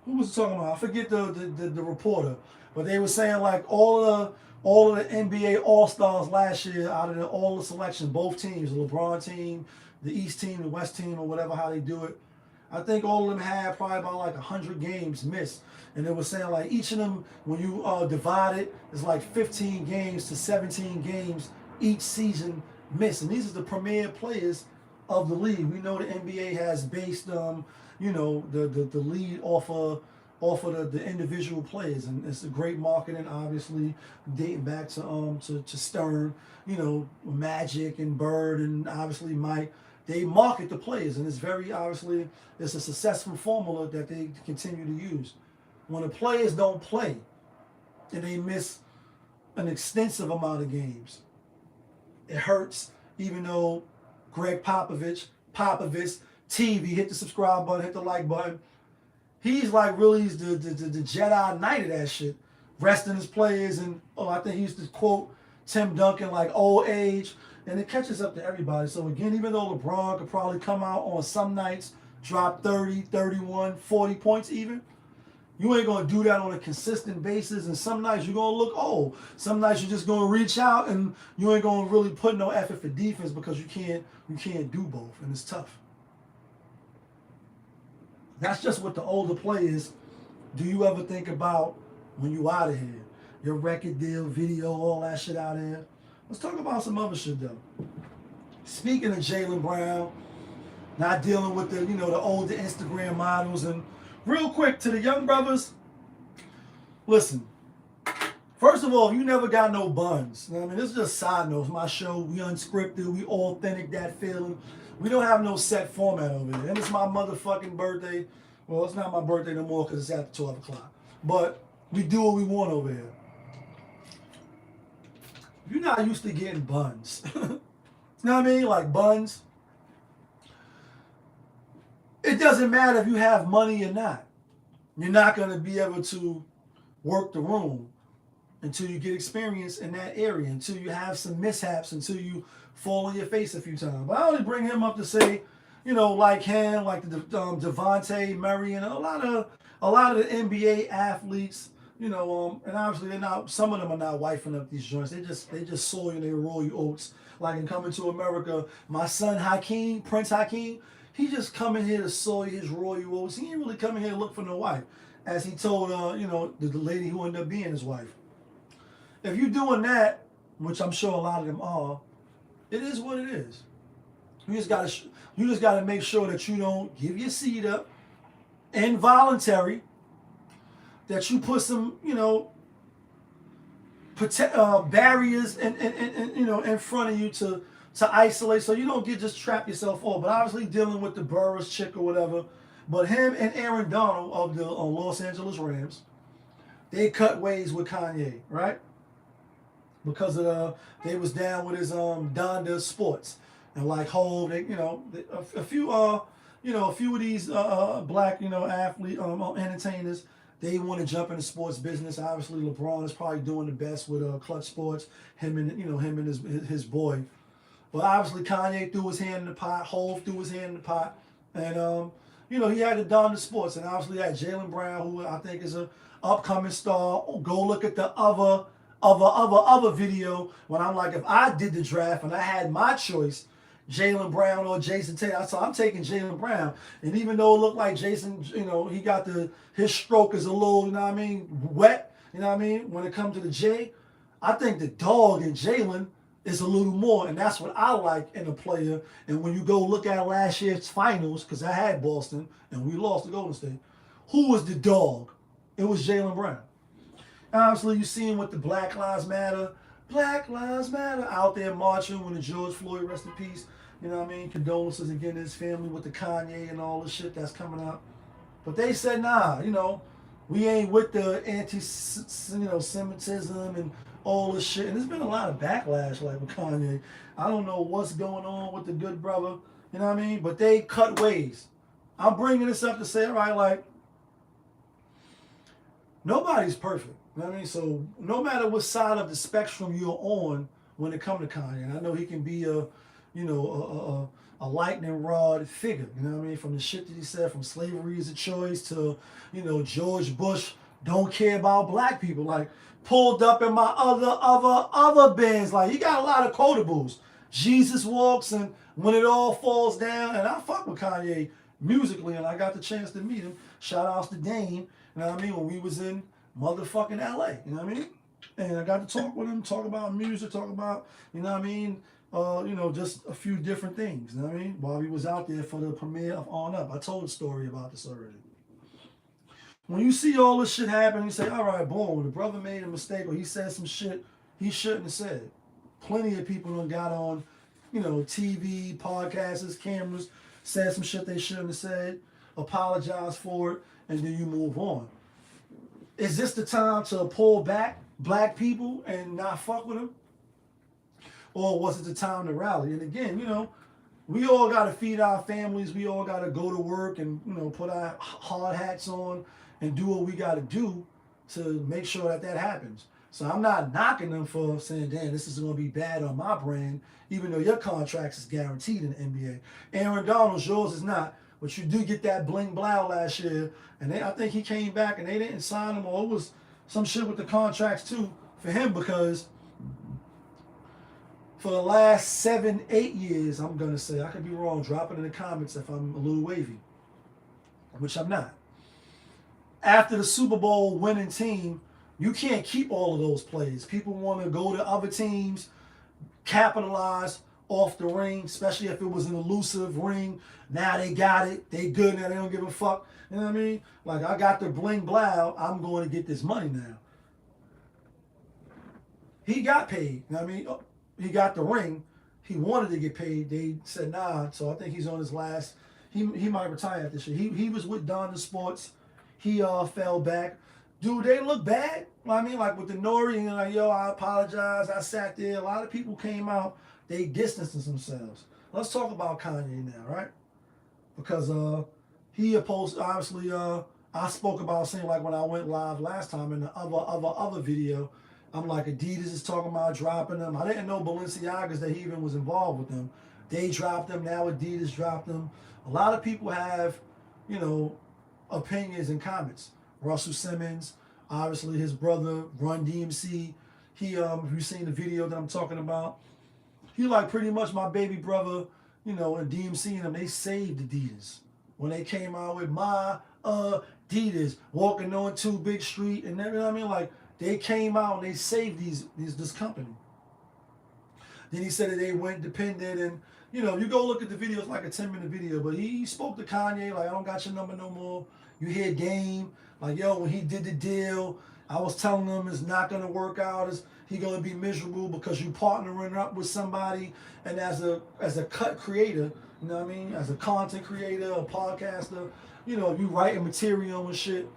was talking about? I forget the reporter, but they were saying like all of the NBA All Stars last year, out of all the selections, both teams, the LeBron team, the East team, the West team, or whatever how they do it. I think all of them had probably about like 100 games missed. And they were saying like each of them, when you divide it, it's like 15 games to 17 games each season missed. And these are the premier players of the league. We know the NBA has based, the lead off of off of the individual players, and it's a great marketing, obviously dating back to Stern, you know, Magic and Bird and obviously Mike. They market the players, and it's very obviously it's a successful formula that they continue to use. When the players don't play and they miss an extensive amount of games, it hurts. Even though Greg Popovich, TV, hit the subscribe button, hit the like button. He's like really the Jedi Knight of that shit. Resting his players, and I think he used to quote Tim Duncan like old age, and it catches up to everybody. So again, even though LeBron could probably come out on some nights, drop 30, 31, 40 points even, you ain't gonna do that on a consistent basis, and some nights you're gonna look old. Some nights you're just gonna reach out, and you ain't gonna really put no effort for defense because you can't do both, and it's tough. That's just what the older players. Do you ever think about when you out of here? Your record deal, video, all that shit out of here. Let's talk about some other shit though. Speaking of Jaylen Brown, not dealing with the older Instagram models, and real quick to the young brothers, listen. First of all, you never got no buns. I mean, this is just side notes. My show, we unscripted, we authentic, that feeling. We don't have no set format over here. And it's my motherfucking birthday. Well, it's not my birthday no more because it's after 12 o'clock. But we do what we want over here. You're not used to getting buns. You know what I mean? Like buns. It doesn't matter if you have money or not. You're not going to be able to work the room until you get experience in that area, until you have some mishaps, until you fall on your face a few times. But I only bring him up to say, like him, like the Devontae Murray, and a lot of the NBA athletes, and obviously they're not. Some of them are not wifing up these joints. They just soil their royal oats. Like in Coming to America, my son Hakeem, Prince Hakeem, he just coming here to soil his royal oats. He ain't really coming here to look for no wife, as he told the lady who ended up being his wife. If you're doing that, which I'm sure a lot of them are, it is what it is. You just gotta make sure that you don't give your seed up involuntary. That you put some barriers in front of you to isolate, so you don't just trap yourself off. But obviously dealing with the Burris chick or whatever. But him and Aaron Donald of the Los Angeles Rams, they cut ways with Kanye, right? Because of they was down with his Donda Sports, and like Hov, a few of these black athlete entertainers, they want to jump into sports business. Obviously LeBron is probably doing the best with Clutch Sports, him and his boy. But obviously Kanye threw his hand in the pot, Hov threw his hand in the pot, and he had the Donda Sports, and obviously that Jaylen Brown, who I think is a upcoming star. Go look at the other video when I'm like, if I did the draft and I had my choice, Jaylen Brown or Jason Tatum, so I'm taking Jaylen Brown. And even though it looked like Jason, he got his stroke is a little, wet, when it comes to the J, I think the dog in Jaylen is a little more, and that's what I like in a player. And when you go look at last year's finals, because I had Boston and we lost to Golden State, who was the dog? It was Jaylen Brown. Obviously, you see him with the Black Lives Matter out there marching when the George Floyd, rest in peace. Condolences again to his family with the Kanye and all the shit that's coming out. But they said, nah, we ain't with the anti-Semitism and all this shit. And there's been a lot of backlash, like with Kanye. I don't know what's going on with the good brother, But they cut ways. I'm bringing this up to say, all right, like, nobody's perfect. So no matter what side of the spectrum you're on when it comes to Kanye, and I know he can be a lightning rod figure, from the shit that he said, from slavery is a choice to, George Bush don't care about black people, like pulled up in my other bands, like he got a lot of quotables. Jesus Walks and When It All Falls Down, and I fuck with Kanye musically, and I got the chance to meet him. Shout outs to Dane, when we was in motherfucking LA, and I got to talk with him, talk about music, talk about, just a few different things, while he was out there for the premiere of On Up. I told a story about this already. when you see all this shit happen, you say, all right, boom, the brother made a mistake or he said some shit he shouldn't have said. Plenty of people done got on, TV, podcasts, cameras, said some shit they shouldn't have said, apologize for it, and then you move on. Is this the time to pull back black people and not fuck with them? Or was it the time to rally? And again, we all got to feed our families. We all got to go to work and, put our hard hats on and do what we got to do to make sure that happens. So I'm not knocking them for saying, damn, this is going to be bad on my brand, even though your contract is guaranteed in the NBA. Aaron Donald's, yours is not. But you do get that bling blow last year. And I think he came back and they didn't sign him, or it was some shit with the contracts too for him, because for the last 7-8 years, I'm going to say, I could be wrong, drop it in the comments if I'm a little wavy, which I'm not. After the Super Bowl winning team, you can't keep all of those plays. People want to go to other teams, capitalize off the ring, especially if it was an elusive ring. Now they got it. They good now. They don't give a fuck. You know what I mean? Like, I got the bling blow. I'm going to get this money now. He got paid. You know what I mean? He got the ring. He wanted to get paid. They said nah. So I think he's on his last. He might retire this year. He was with Donda Sports. He fell back. Dude, they look bad. I mean, like with the Nori, like, yo, I apologize. I sat there. A lot of people came out. They distanced themselves. Let's talk about Kanye now, right? Because he opposed, obviously, I spoke about saying, like when I went live last time in the other video, I'm like, Adidas is talking about dropping them. I didn't know Balenciaga's that he even was involved with them. They dropped them. Now Adidas dropped them. A lot of people have, opinions and comments. Russell Simmons, obviously his brother, Run DMC. He, if you've seen the video that I'm talking about, he like pretty much my baby brother, and DMC and them, they saved Adidas. When they came out with my Adidas, walking on 2 Big Street and everything, I mean, like, they came out and they saved this company. Then he said that they went dependent, and you go look at the video, it's like a 10-minute video, but he spoke to Kanye like, I don't got your number no more. You hear Game, like, yo, when he did the deal, I was telling him it's not gonna work out. He gonna be miserable because you partnering up with somebody, and as a cut creator, you know what I mean, as a content creator, a podcaster, if you writing material and shit,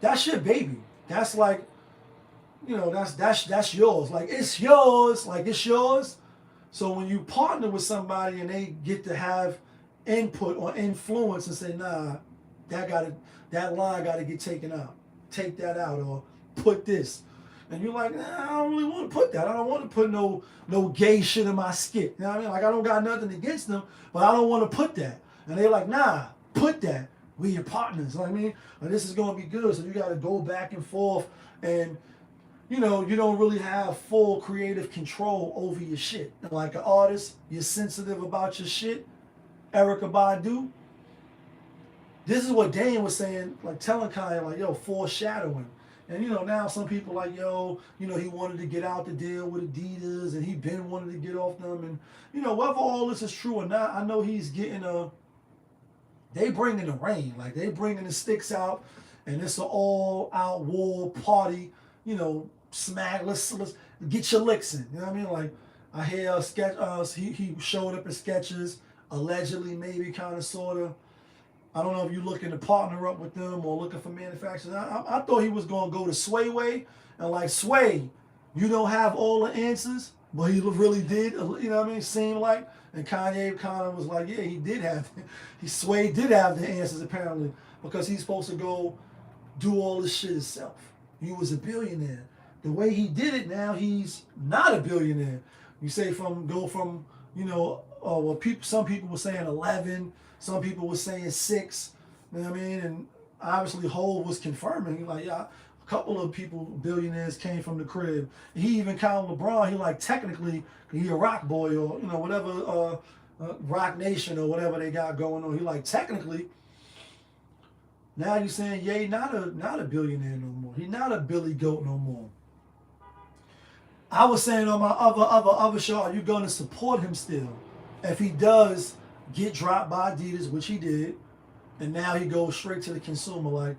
that's your baby. That's like, that's yours. Like, it's yours. Like, it's yours. So when you partner with somebody and they get to have input or influence and say, nah, that line gotta get taken out. Take that out, or put this. And you're like, nah, I don't really want to put that. I don't want to put no gay shit in my skit. You know what I mean? Like, I don't got nothing against them, but I don't want to put that. And they're like, nah, put that. We your partners. You know what I mean? Like, this is gonna be good. So you gotta go back and forth, and you don't really have full creative control over your shit. Like an artist, you're sensitive about your shit. Erykah Badu. This is what Dane was saying, like telling Kanye, like, yo, foreshadowing. And now some people like, yo, he wanted to get out the deal with Adidas, and he been wanting to get off them. And whether all this is true or not, I know he's getting they bringing the rain, like they bringing the sticks out, and it's an all-out war party. Smack. Let's get your licks in. You know what I mean? Like, I hear he showed up at Skechers, allegedly, maybe, kind of, sort of. I don't know if you're looking to partner up with them or looking for manufacturers. I thought he was going to go to Sway way, and like, Sway, you don't have all the answers, but he really did. You know what I mean? Seemed like. And Kanye kind of was like, yeah, he did have. Sway did have the answers apparently, because he's supposed to go do all this shit himself. He was a billionaire. The way he did it now, he's not a billionaire. You say some people were saying 11, some people were saying 6. You know what I mean? And obviously Hov was confirming, like, yeah, a couple of people, billionaires, came from the crib. He even counted LeBron. He like, technically, he a rock boy, or whatever, Rock Nation or whatever they got going on. He like, technically. Now you're saying, yeah, not a billionaire no more. He's not a Billy Goat no more. I was saying on my other show, are you going to support him still? If he does get dropped by Adidas, which he did, and now he goes straight to the consumer, like,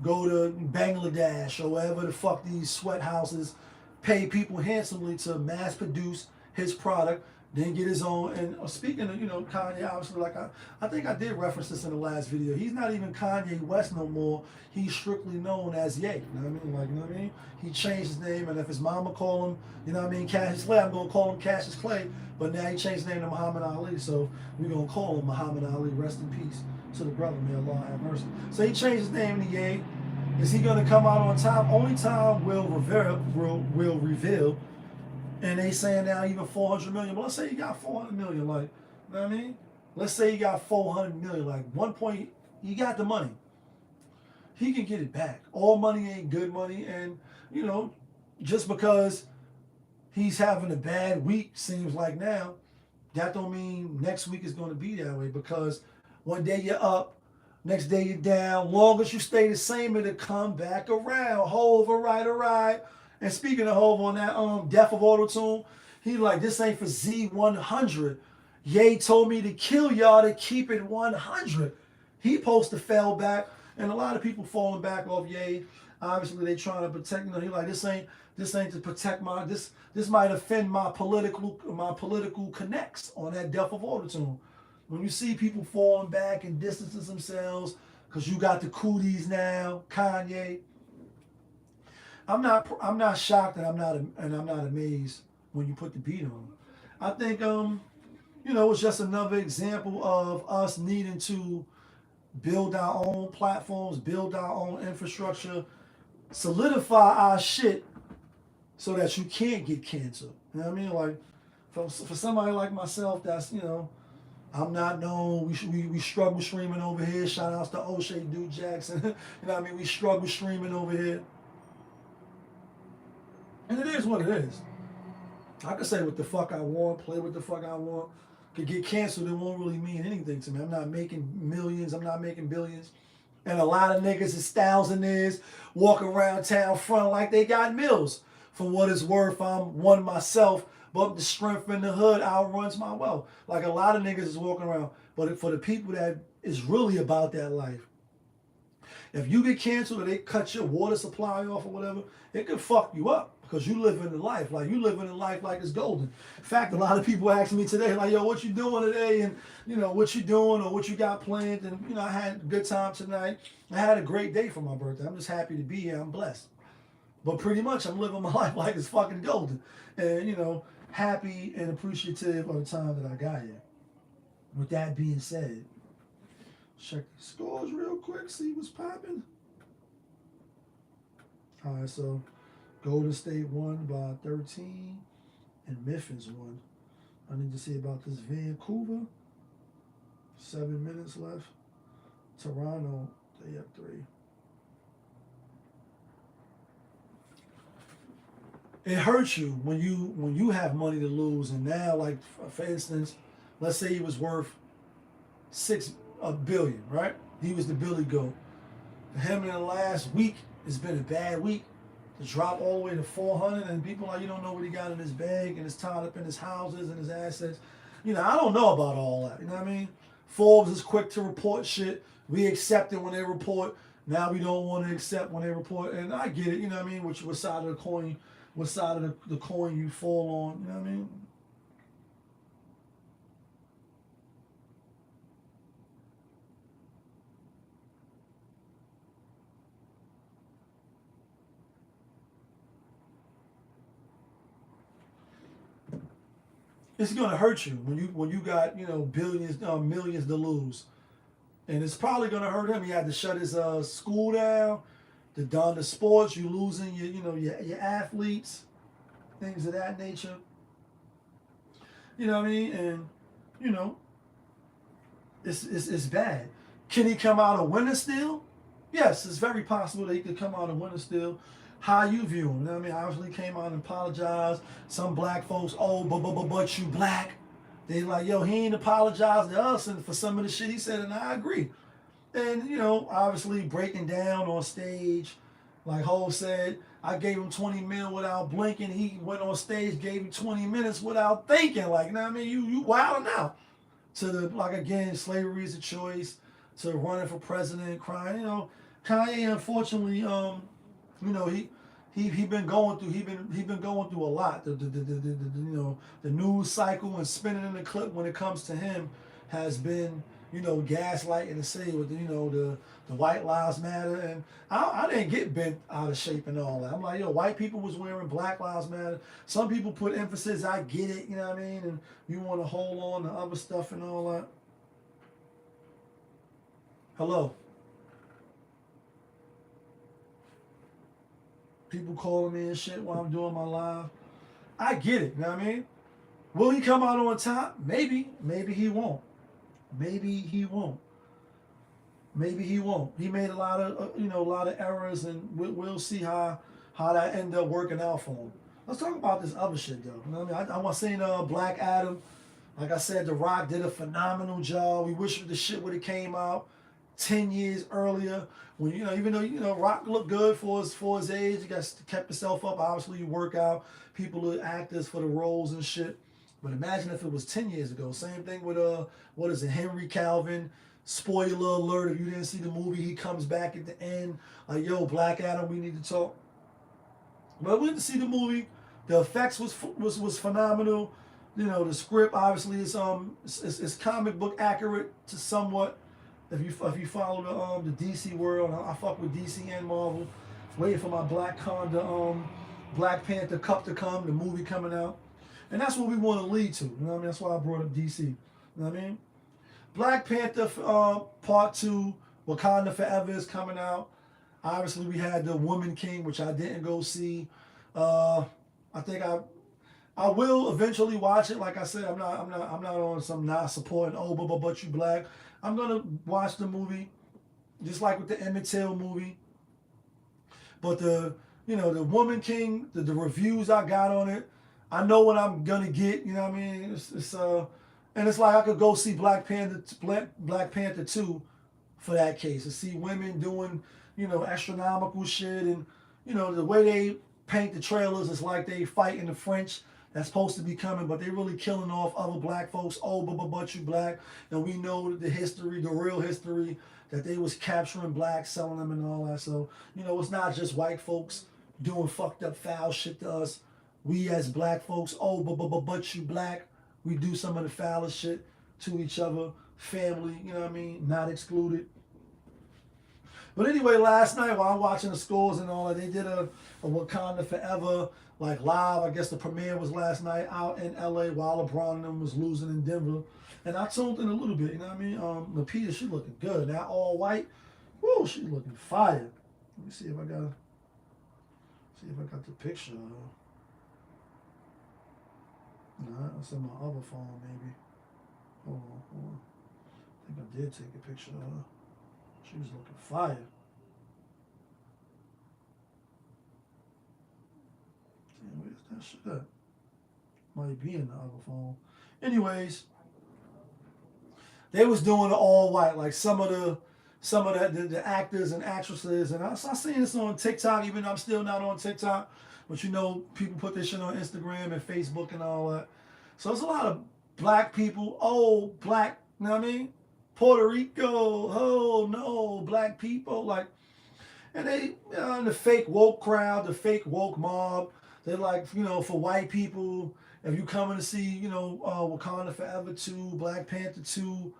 go to Bangladesh or wherever the fuck these sweat houses pay people handsomely to mass produce his product, then get his own. And speaking of, Kanye, obviously, like I think I did reference this in the last video. He's not even Kanye West no more. He's strictly known as Ye. You know what I mean? Like, you know what I mean? He changed his name, and if his mama call him, you know what I mean, Cassius Clay, I'm gonna call him Cassius Clay. But now he changed his name to Muhammad Ali, so we're gonna call him Muhammad Ali. Rest in peace to the brother. May Allah have mercy. So he changed his name to Ye. Is he gonna come out on top? Only time will reveal. And they saying now even 400 million. But let's say you got 400 million, like, you know what I mean? Let's say you got 400 million, like 1 point, you got the money. He can get it back. All money ain't good money, and just because he's having a bad week, seems like now, that don't mean next week is going to be that way, because one day you're up, next day you're down. Long as you stay the same, it'll come back around. Hove, all right. And speaking of Hove, on that Death of Auto-Tune, he like, this ain't for Z100. Ye told me to kill y'all to keep it 100. He supposed to fell back, and a lot of people falling back off Ye. Obviously, they trying to protect. He like, this ain't to protect my this might offend my political connects on that Death of Auto-Tune. When you see people falling back and distancing themselves because you got the cooties now, Kanye. I'm not shocked, and I'm not amazed when you put the beat on. I think it's just another example of us needing to build our own platforms, build our own infrastructure, solidify our shit so that you can't get canceled. You know what I mean? Like for somebody like myself, that's I'm not known. We struggle streaming over here. Shout outs to O'Shea Duke Jackson. You know what I mean? We struggle streaming over here. And it is what it is. I could say what the fuck I want, play what the fuck I want. Could get canceled, it won't really mean anything to me. I'm not making millions, I'm not making billions. And a lot of niggas is thousandaires walking around town front like they got mills. For what it's worth, I'm one myself, but the strength in the hood outruns my wealth. Like a lot of niggas is walking around. But for the people that is really about that life, if you get canceled or they cut your water supply off or whatever, it could fuck you up because you living the life. Like you living a life like it's golden. In fact, a lot of people asking me today, like, yo, what you doing today? And what you doing or what you got planned? And I had a good time tonight. I had a great day for my birthday. I'm just happy to be here. I'm blessed. But pretty much I'm living my life like it's fucking golden. And happy and appreciative of the time that I got here. With that being said, check the scores real quick, see what's popping. All right, so Golden State won by 13, and Memphis won. I need to see about this Vancouver. 7 minutes left. Toronto, they up 3. It hurts you when you have money to lose, and now, like for instance, let's say he was worth $6 billion, right? He was the Billy Goat. For him in the last week, it's been a bad week. To drop all the way to 400, and people like, you don't know what he got in his bag, and it's tied up in his houses and his assets. I don't know about all that. You know what I mean? Forbes is quick to report shit. We accept it when they report. Now we don't want to accept when they report, and I get it. You know what I mean? What side of the coin? What side of the coin you fall on? You know what I mean? It's gonna hurt you when you got billions, millions to lose, and it's probably gonna hurt him. He had to shut his school down, to done the sports. You losing your athletes, things of that nature. You know what I mean? And it's bad. Can he come out a winner still? Yes, it's very possible that he could come out a winner still. How you view him? You know what I mean? Obviously came out and apologized. Some black folks, but you black. They like, yo, he ain't apologized to us and for some of the shit he said, and I agree. And obviously breaking down on stage, like Hov said, I gave him 20 mil without blinking. He went on stage, gave him 20 minutes without thinking. Like, you know what I mean? You wilding out. To the, like, again, slavery is a choice, to running for president, crying, Kanye, unfortunately, you know, he been going through he been going through a lot. You know, the news cycle and spinning in the clip when it comes to him has been, you know, gaslighting the city with you know the White Lives Matter, and I didn't get bent out of shape and all that. I'm like, yo, white people was wearing Black Lives Matter. Some people put emphasis. I get it, you know what I mean, and you want to hold on to other stuff and all that. Hello, people calling me and shit while I'm doing my live. I get it, you know what I mean? Will he come out on top? Maybe. Maybe he won't. Maybe he won't. Maybe he won't. He made a lot of you know a lot of errors, and we'll see how that end up working out for him. Let's talk about this other shit though. You know what I mean? I want to see Black Adam. Like I said, The Rock did a phenomenal job. We wish the shit would have came out 10 years earlier. When you know, even though you know Rock looked good for his age, he got kept himself up. Obviously, you work out. People are actors for the roles and shit. But imagine if it was 10 years ago. Same thing with what is it, Henry Calvin. Spoiler alert! If you didn't see the movie, he comes back at the end like, "Yo, Black Adam, we need to talk." But we didn't see the movie. The effects was phenomenal. You know, the script obviously is comic book accurate to somewhat. If you follow the DC world, I fuck with DC and Marvel. Waiting for my Black Panther Cup to come, the movie coming out, and that's what we want to lead to. You know what I mean? That's why I brought up DC. You know what I mean? Black Panther Part 2, Wakanda Forever is coming out. Obviously, we had the Woman King, which I didn't go see. I think I will eventually watch it. Like I said, I'm not on some not supporting but you black. I'm gonna watch the movie, just like with the Emmett Till movie. But the Woman King, the reviews I got on it, I know what I'm gonna get. You know what I mean? And it's like I could go see Black Panther 2 for that case, and see women doing astronomical shit, and the way they paint the trailers is like they fighting the French that's supposed to be coming, but they really killing off other black folks. Oh, but you black, and we know the history, the real history, that they was capturing blacks, selling them, and all that. So it's not just white folks doing fucked up foul shit to us. We as black folks, oh, but you black, we do some of the foulest shit to each other, family. You know what I mean? Not excluded. But anyway, last night while I'm watching the scores and all that, they did a Wakanda Forever like live. I guess the premiere was last night out in LA while LeBron and them was losing in Denver. And I tuned in a little bit, you know what I mean? Lapita, she looking good. That all white, woo, she looking fire. Let me see if I got the picture of her. Nah, that's in my other phone maybe. Hold on. I think I did take a picture of her. She was looking fire. Damn, where's that shit at? Might be in the other phone. Anyways, they was doing it all white, like some of the actors and actresses, and I seen this on TikTok, even though I'm still not on TikTok, but people put this shit on Instagram and Facebook and all that. So there's a lot of black people, black, you know what I mean? Puerto Rico, oh no, black people, like, and they, the fake woke crowd, the fake woke mob, they're like, for white people, if you coming to see, Wakanda Forever 2, Black Panther 2,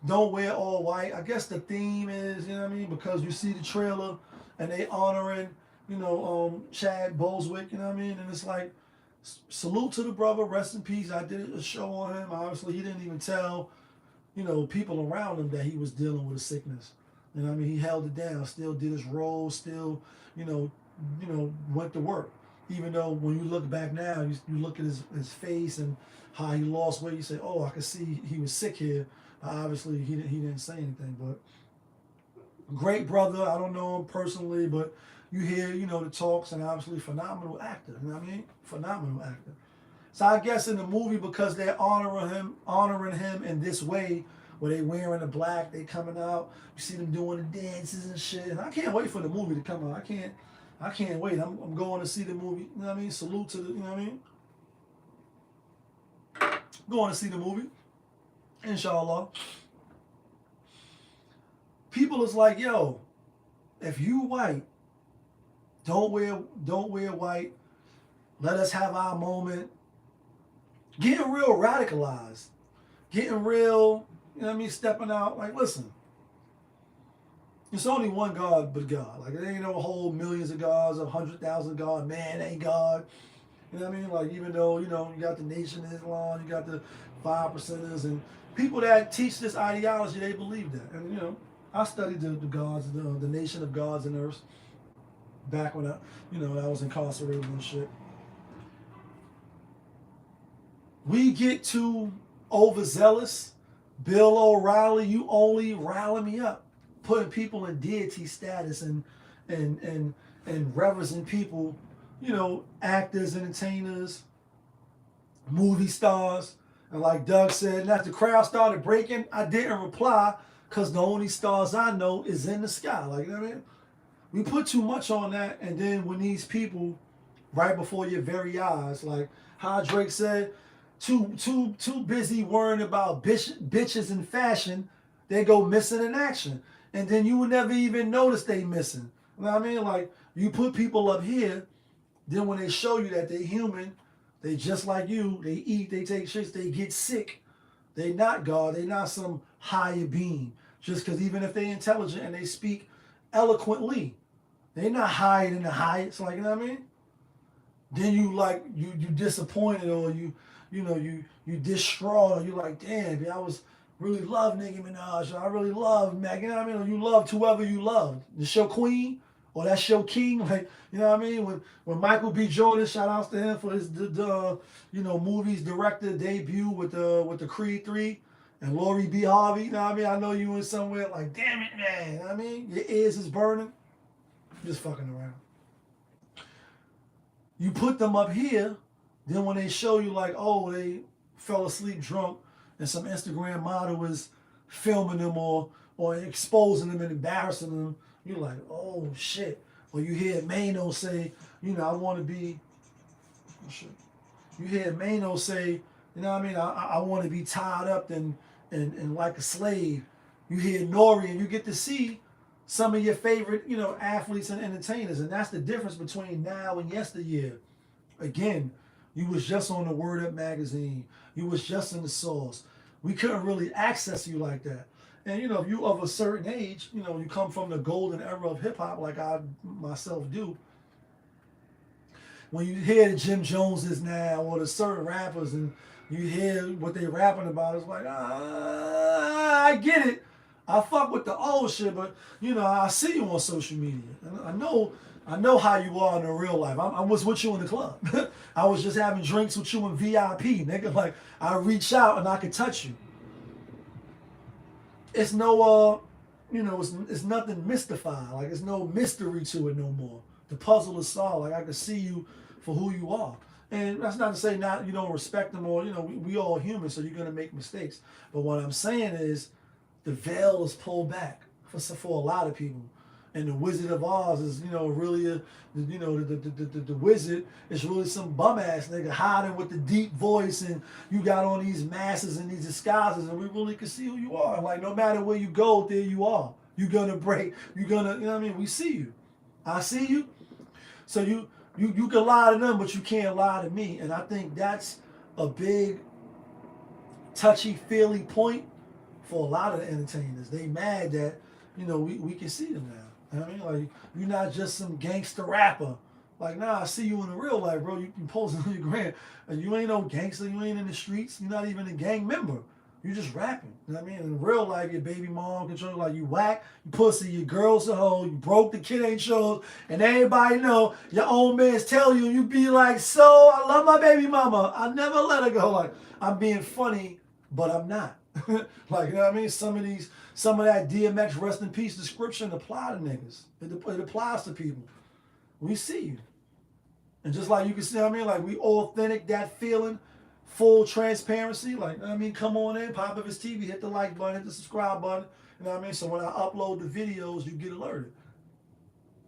don't wear all white. I guess the theme is, because you see the trailer and they honoring, Chad Boswick, you know what I mean? And it's like, salute to the brother, rest in peace. I did a show on him. Obviously, he didn't even tell people around him that he was dealing with a sickness. You know what I mean? He held it down, still did his role, still, went to work. Even though when you look back now, you look at his face and how he lost weight, you say, oh, I can see he was sick here. Obviously, he didn't say anything, but great brother. I don't know him personally, but you hear, the talks, and obviously phenomenal actor. You know what I mean? Phenomenal actor. So I guess in the movie, because they're honoring him in this way, where they wearing the black, they coming out, you see them doing the dances and shit, and I can't wait for the movie to come out. I can't wait. I'm going to see the movie. You know what I mean? Salute to the, you know what I mean? Going to see the movie, inshallah. People is like, yo, If you white, don't wear white. Let us have our moment. Getting real radicalized. Getting real, you know what I mean, stepping out. Like, listen, it's only one God but God. Like, there ain't no whole millions of gods, 100,000 God. Man, ain't God. You know what I mean? Like, even though, you know, you got the Nation of Islam, you got the 5%ers, and people that teach this ideology, they believe that. And, you know, I studied the gods, the nation of gods and earths back when I was incarcerated and shit. We get too overzealous. Bill O'Reilly, you only rally me up, putting people in deity status and and and reverencing people, you know, actors, entertainers, movie stars. And like Doug said, and after the crowd started breaking, I didn't reply because the only stars I know is in the sky. Like, you know what I mean? We put too much on that, and then when these people, right before your very eyes, like how Drake said, too busy worrying about bitches and fashion, they go missing in action, and then you would never even notice they missing. You know what I mean? Like, you put people up here, then when they show you that they human, they just like you. They eat, they take shits, they get sick. They not God. They not some higher being. Just because even if they intelligent and they speak eloquently, they not higher than the highest. Like, you know what I mean? Then you disappointed, or you distraught, or you like, damn, I was really love Nicki Minaj, or I really love Mac, you know what I mean? Or you loved whoever you loved. That's your queen, or that's your king, like, you know what I mean? When Michael B. Jordan, shout outs to him for his movies director debut with the Creed 3 and Lori B. Harvey, you know what I mean? I know you in somewhere like, damn it, man, you know what I mean? Your ears is burning. Just fucking around. You put them up here, then when they show you like, oh, they fell asleep drunk and some Instagram model is filming them or exposing them and embarrassing them, you're like, oh shit. Or you hear Mano say, I want to be, oh shit. You hear Mano say, you know what I mean, I want to be tied up and like a slave. You hear Nori, and you get to see some of your favorite, athletes and entertainers. And that's the difference between now and yesteryear. Again, you was just on the Word Up magazine. You was just in the Source. We couldn't really access you like that. And, if you of a certain age, you come from the golden era of hip hop like I myself do. When you hear the Jim Joneses now or the certain rappers and you hear what they rapping about, it's like, I get it. I fuck with the old shit, but I see you on social media. I know how you are in the real life. I was with you in the club. I was just having drinks with you in VIP, nigga. Like, I reach out and I can touch you. It's no it's nothing mystified. Like, it's no mystery to it no more. The puzzle is solved. Like, I can see you for who you are. And that's not to say not you don't respect them, or we all human, so you're gonna make mistakes. But what I'm saying is, the veil is pulled back for a lot of people, and the Wizard of Oz is really the wizard is really some bum ass nigga hiding with the deep voice, and you got on these masks and these disguises, and we really can see who you are. Like, no matter where you go, there you are. You're gonna break. You're gonna, you know what I mean? We see you. I see you. So you can lie to them, but you can't lie to me. And I think that's a big touchy-feely point for a lot of the entertainers. They mad that, we can see them now. You know what I mean? Like, you're not just some gangster rapper. Like, nah, I see you in the real life, bro. You posting on your gram. And you ain't no gangster. You ain't in the streets. You're not even a gang member. You just rapping. You know what I mean? In real life, your baby mom control you, like, you whack, you pussy, your girl's a hoe, you broke, the kid ain't yours, and everybody know your own man's tell you, and you be like, so, I love my baby mama. I never let her go. Like, I'm being funny, but I'm not. Like, you know what I mean? Some of that DMX rest in peace description apply to niggas. It applies to people. We see you. And just like you can see, what I mean, like, we authentic, that feeling, full transparency. Like, you know what I mean, come on in, pop up his TV, hit the like button, hit the subscribe button. You know what I mean? So when I upload the videos, you get alerted.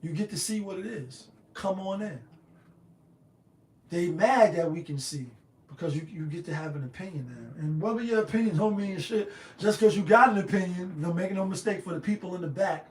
You get to see what it is. Come on in. They mad that we can see, because you get to have an opinion now. And whether your opinion don't mean shit, just because you got an opinion, don't make no mistake, for the people in the back,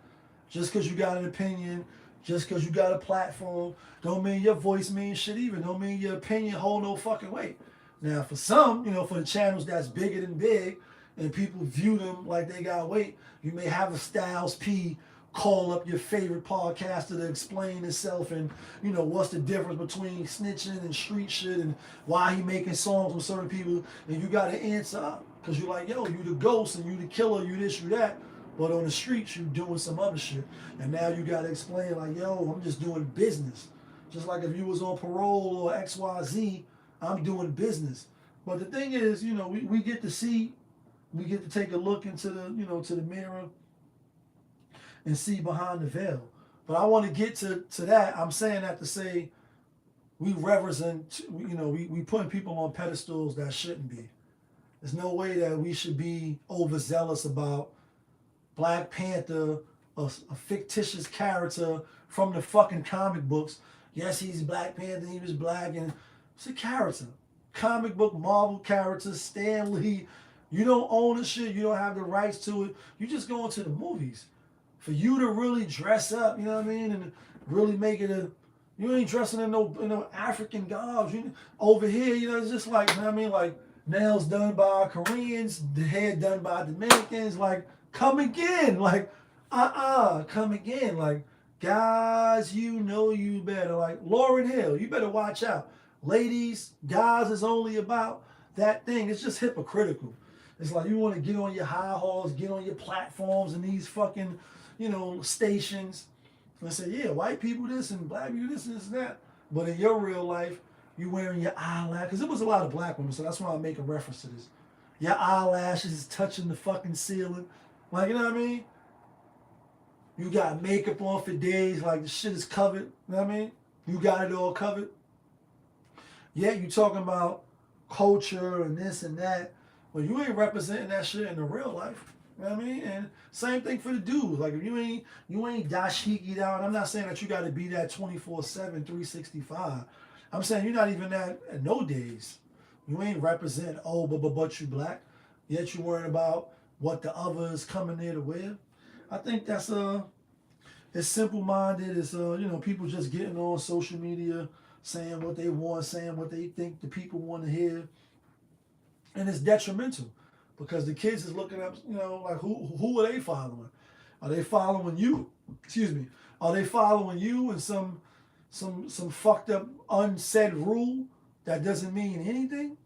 Just because you got an opinion, just because you got a platform, don't mean your voice means shit either. Don't mean your opinion hold no fucking weight. Now, for some, for the channels that's bigger than big, and people view them like they got weight, you may have a Styles P call up your favorite podcaster to explain himself and, what's the difference between snitching and street shit and why he making songs with certain people, and you got to answer up. Because you're like, yo, you the ghost and you the killer, you this, you that. But on the streets, you doing some other shit. And now you got to explain like, yo, I'm just doing business. Just like if you was on parole or XYZ, I'm doing business. But the thing is, we get to see, we get to take a look into the, to the mirror and see behind the veil. But I want to get to that. I'm saying that to say we represent, we putting people on pedestals that shouldn't be. There's no way that we should be overzealous about Black Panther, a fictitious character from the fucking comic books. Yes, he's Black Panther, he was black, and it's a character. Comic book Marvel character, Stan Lee. You don't own the shit, you don't have the rights to it. You just go into the movies. For you to really dress up, and really make it you ain't dressing in no African garbs. Over here, it's just like, like nails done by Koreans, the hair done by Dominicans, like, come again, like, come again, like, guys, you better, like, Lauryn Hill, you better watch out. Ladies, guys, is only about that thing. It's just hypocritical. It's like you want to get on your high horse, get on your platforms and these fucking, stations and say, yeah, white people this and black people this and this and that. But in your real life, you wearing your eyelash, because there was a lot of black women, so that's why I'm making reference to this. Your eyelashes is touching the fucking ceiling. Like, you know what I mean? You got makeup on for days, like the shit is covered. You know what I mean? You got it all covered. Yeah, you talking about culture and this and that, but you ain't representing that shit in the real life. You know what I mean? And same thing for the dudes. Like if you ain't dashiki out, I'm not saying that you got to be that 24/7, 365. I'm saying you're not even that at no days. You ain't represent, but you black. Yet you worrying about what the others coming there to wear. I think that's it's simple-minded. It's people just getting on social media, saying what they want, saying what they think the people want to hear, and it's detrimental because the kids is looking up. Like who are they following? Are they following you? Excuse me. Are they following you and some fucked up unsaid rule that doesn't mean anything?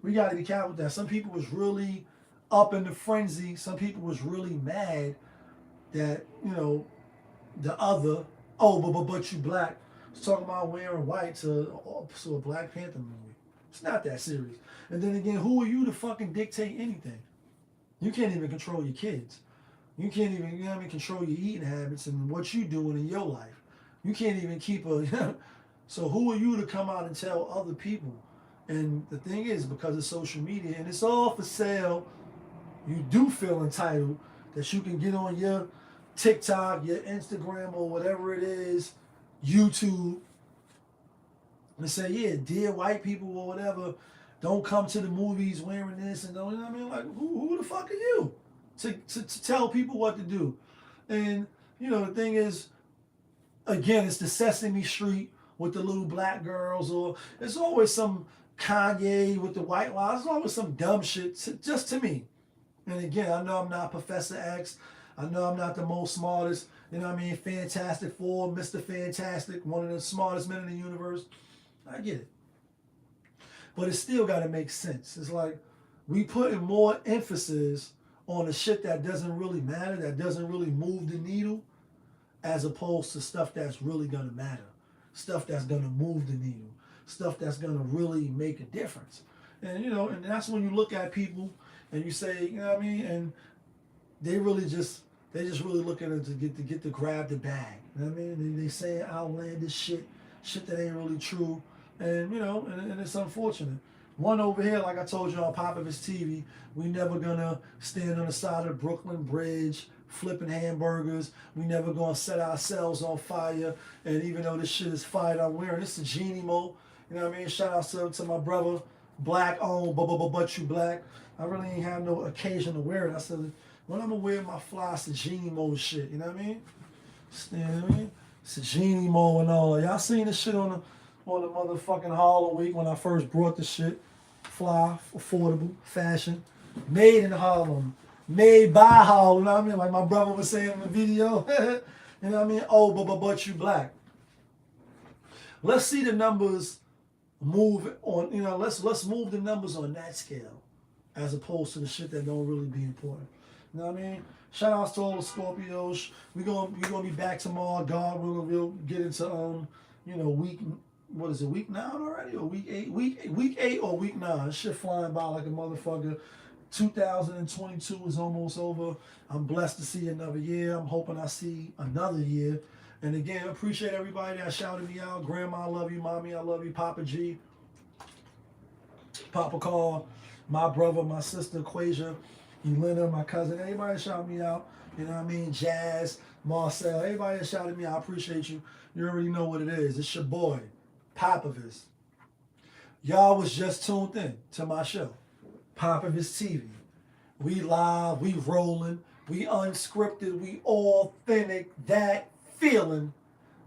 We got to be careful with that. Some people was really up in the frenzy. Some people was really mad that the other but you black was talking about wearing white to a Black Panther movie. It's not that serious. And then again, who are you to fucking dictate anything? You can't even control your kids. You can't even control your eating habits and what you doing in your life. You can't even keep a so who are you to come out and tell other people? And the thing is, because of social media and it's all for sale, you do feel entitled that you can get on your TikTok, your Instagram, or whatever it is, YouTube, and say, yeah, dear white people or whatever, don't come to the movies wearing this and don't, like, who the fuck are you to tell people what to do? And, the thing is, again, it's the Sesame Street with the little black girls, or it's always some Kanye with the white lies. It's always some dumb shit, just to me. And again, I know I'm not Professor X. I know I'm not the most smartest. Fantastic Four, Mr. Fantastic, one of the smartest men in the universe. I get it. But it still got to make sense. It's like we putting more emphasis on the shit that doesn't really matter, that doesn't really move the needle, as opposed to stuff that's really going to matter. Stuff that's going to move the needle. Stuff that's going to really make a difference. And, and that's when you look at people and you say, and they just really looking to get to grab the bag. They saying outlandish shit that ain't really true, and and it's unfortunate. One over here, like I told you on Popovich TV, we never gonna stand on the side of the Brooklyn Bridge flipping hamburgers. We never gonna set ourselves on fire. And even though this shit is fired, I'm wearing this is Genie Mo. Shout out to my brother, black owned, but you black. I really ain't have no occasion to wear it. I said, when I'm gonna wear my fly Sajini mode shit, you know what I mean? You know what I mean? Sajini mode and all. Y'all seen this shit on the motherfucking Harlem Week when I first brought the shit. Fly, affordable, fashion, made in Harlem, made by Harlem, you know what I mean? Like my brother was saying in the video, you know what I mean? Oh, but you black. Let's see the numbers move on, you know, let's move the numbers on that scale as opposed to the shit that don't really be important. You know what I mean? Shout outs to all the Scorpios. We gonna be back tomorrow. God willing, we'll get into you know, week, what is it, week 9 already? Or week 8? Week 8 or week 9. This shit flying by like a motherfucker. 2022 is almost over. I'm blessed to see another year. I'm hoping I see another year. And again, appreciate everybody that shouted me out. Grandma, I love you. Mommy, I love you. Papa G, Papa Carl, my brother, my sister, Quasia, Elena, my cousin. Everybody shout me out. You know what I mean? Jazz, Marcel, everybody that shouted me out. I appreciate you. You already know what it is. It's your boy, Popovich. Y'all was just tuned in to my show, Popovich TV. We live, we rolling, we unscripted, we authentic, that feeling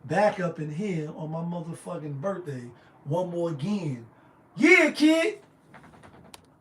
back up in here on my motherfucking birthday. One more again. Yeah, kid.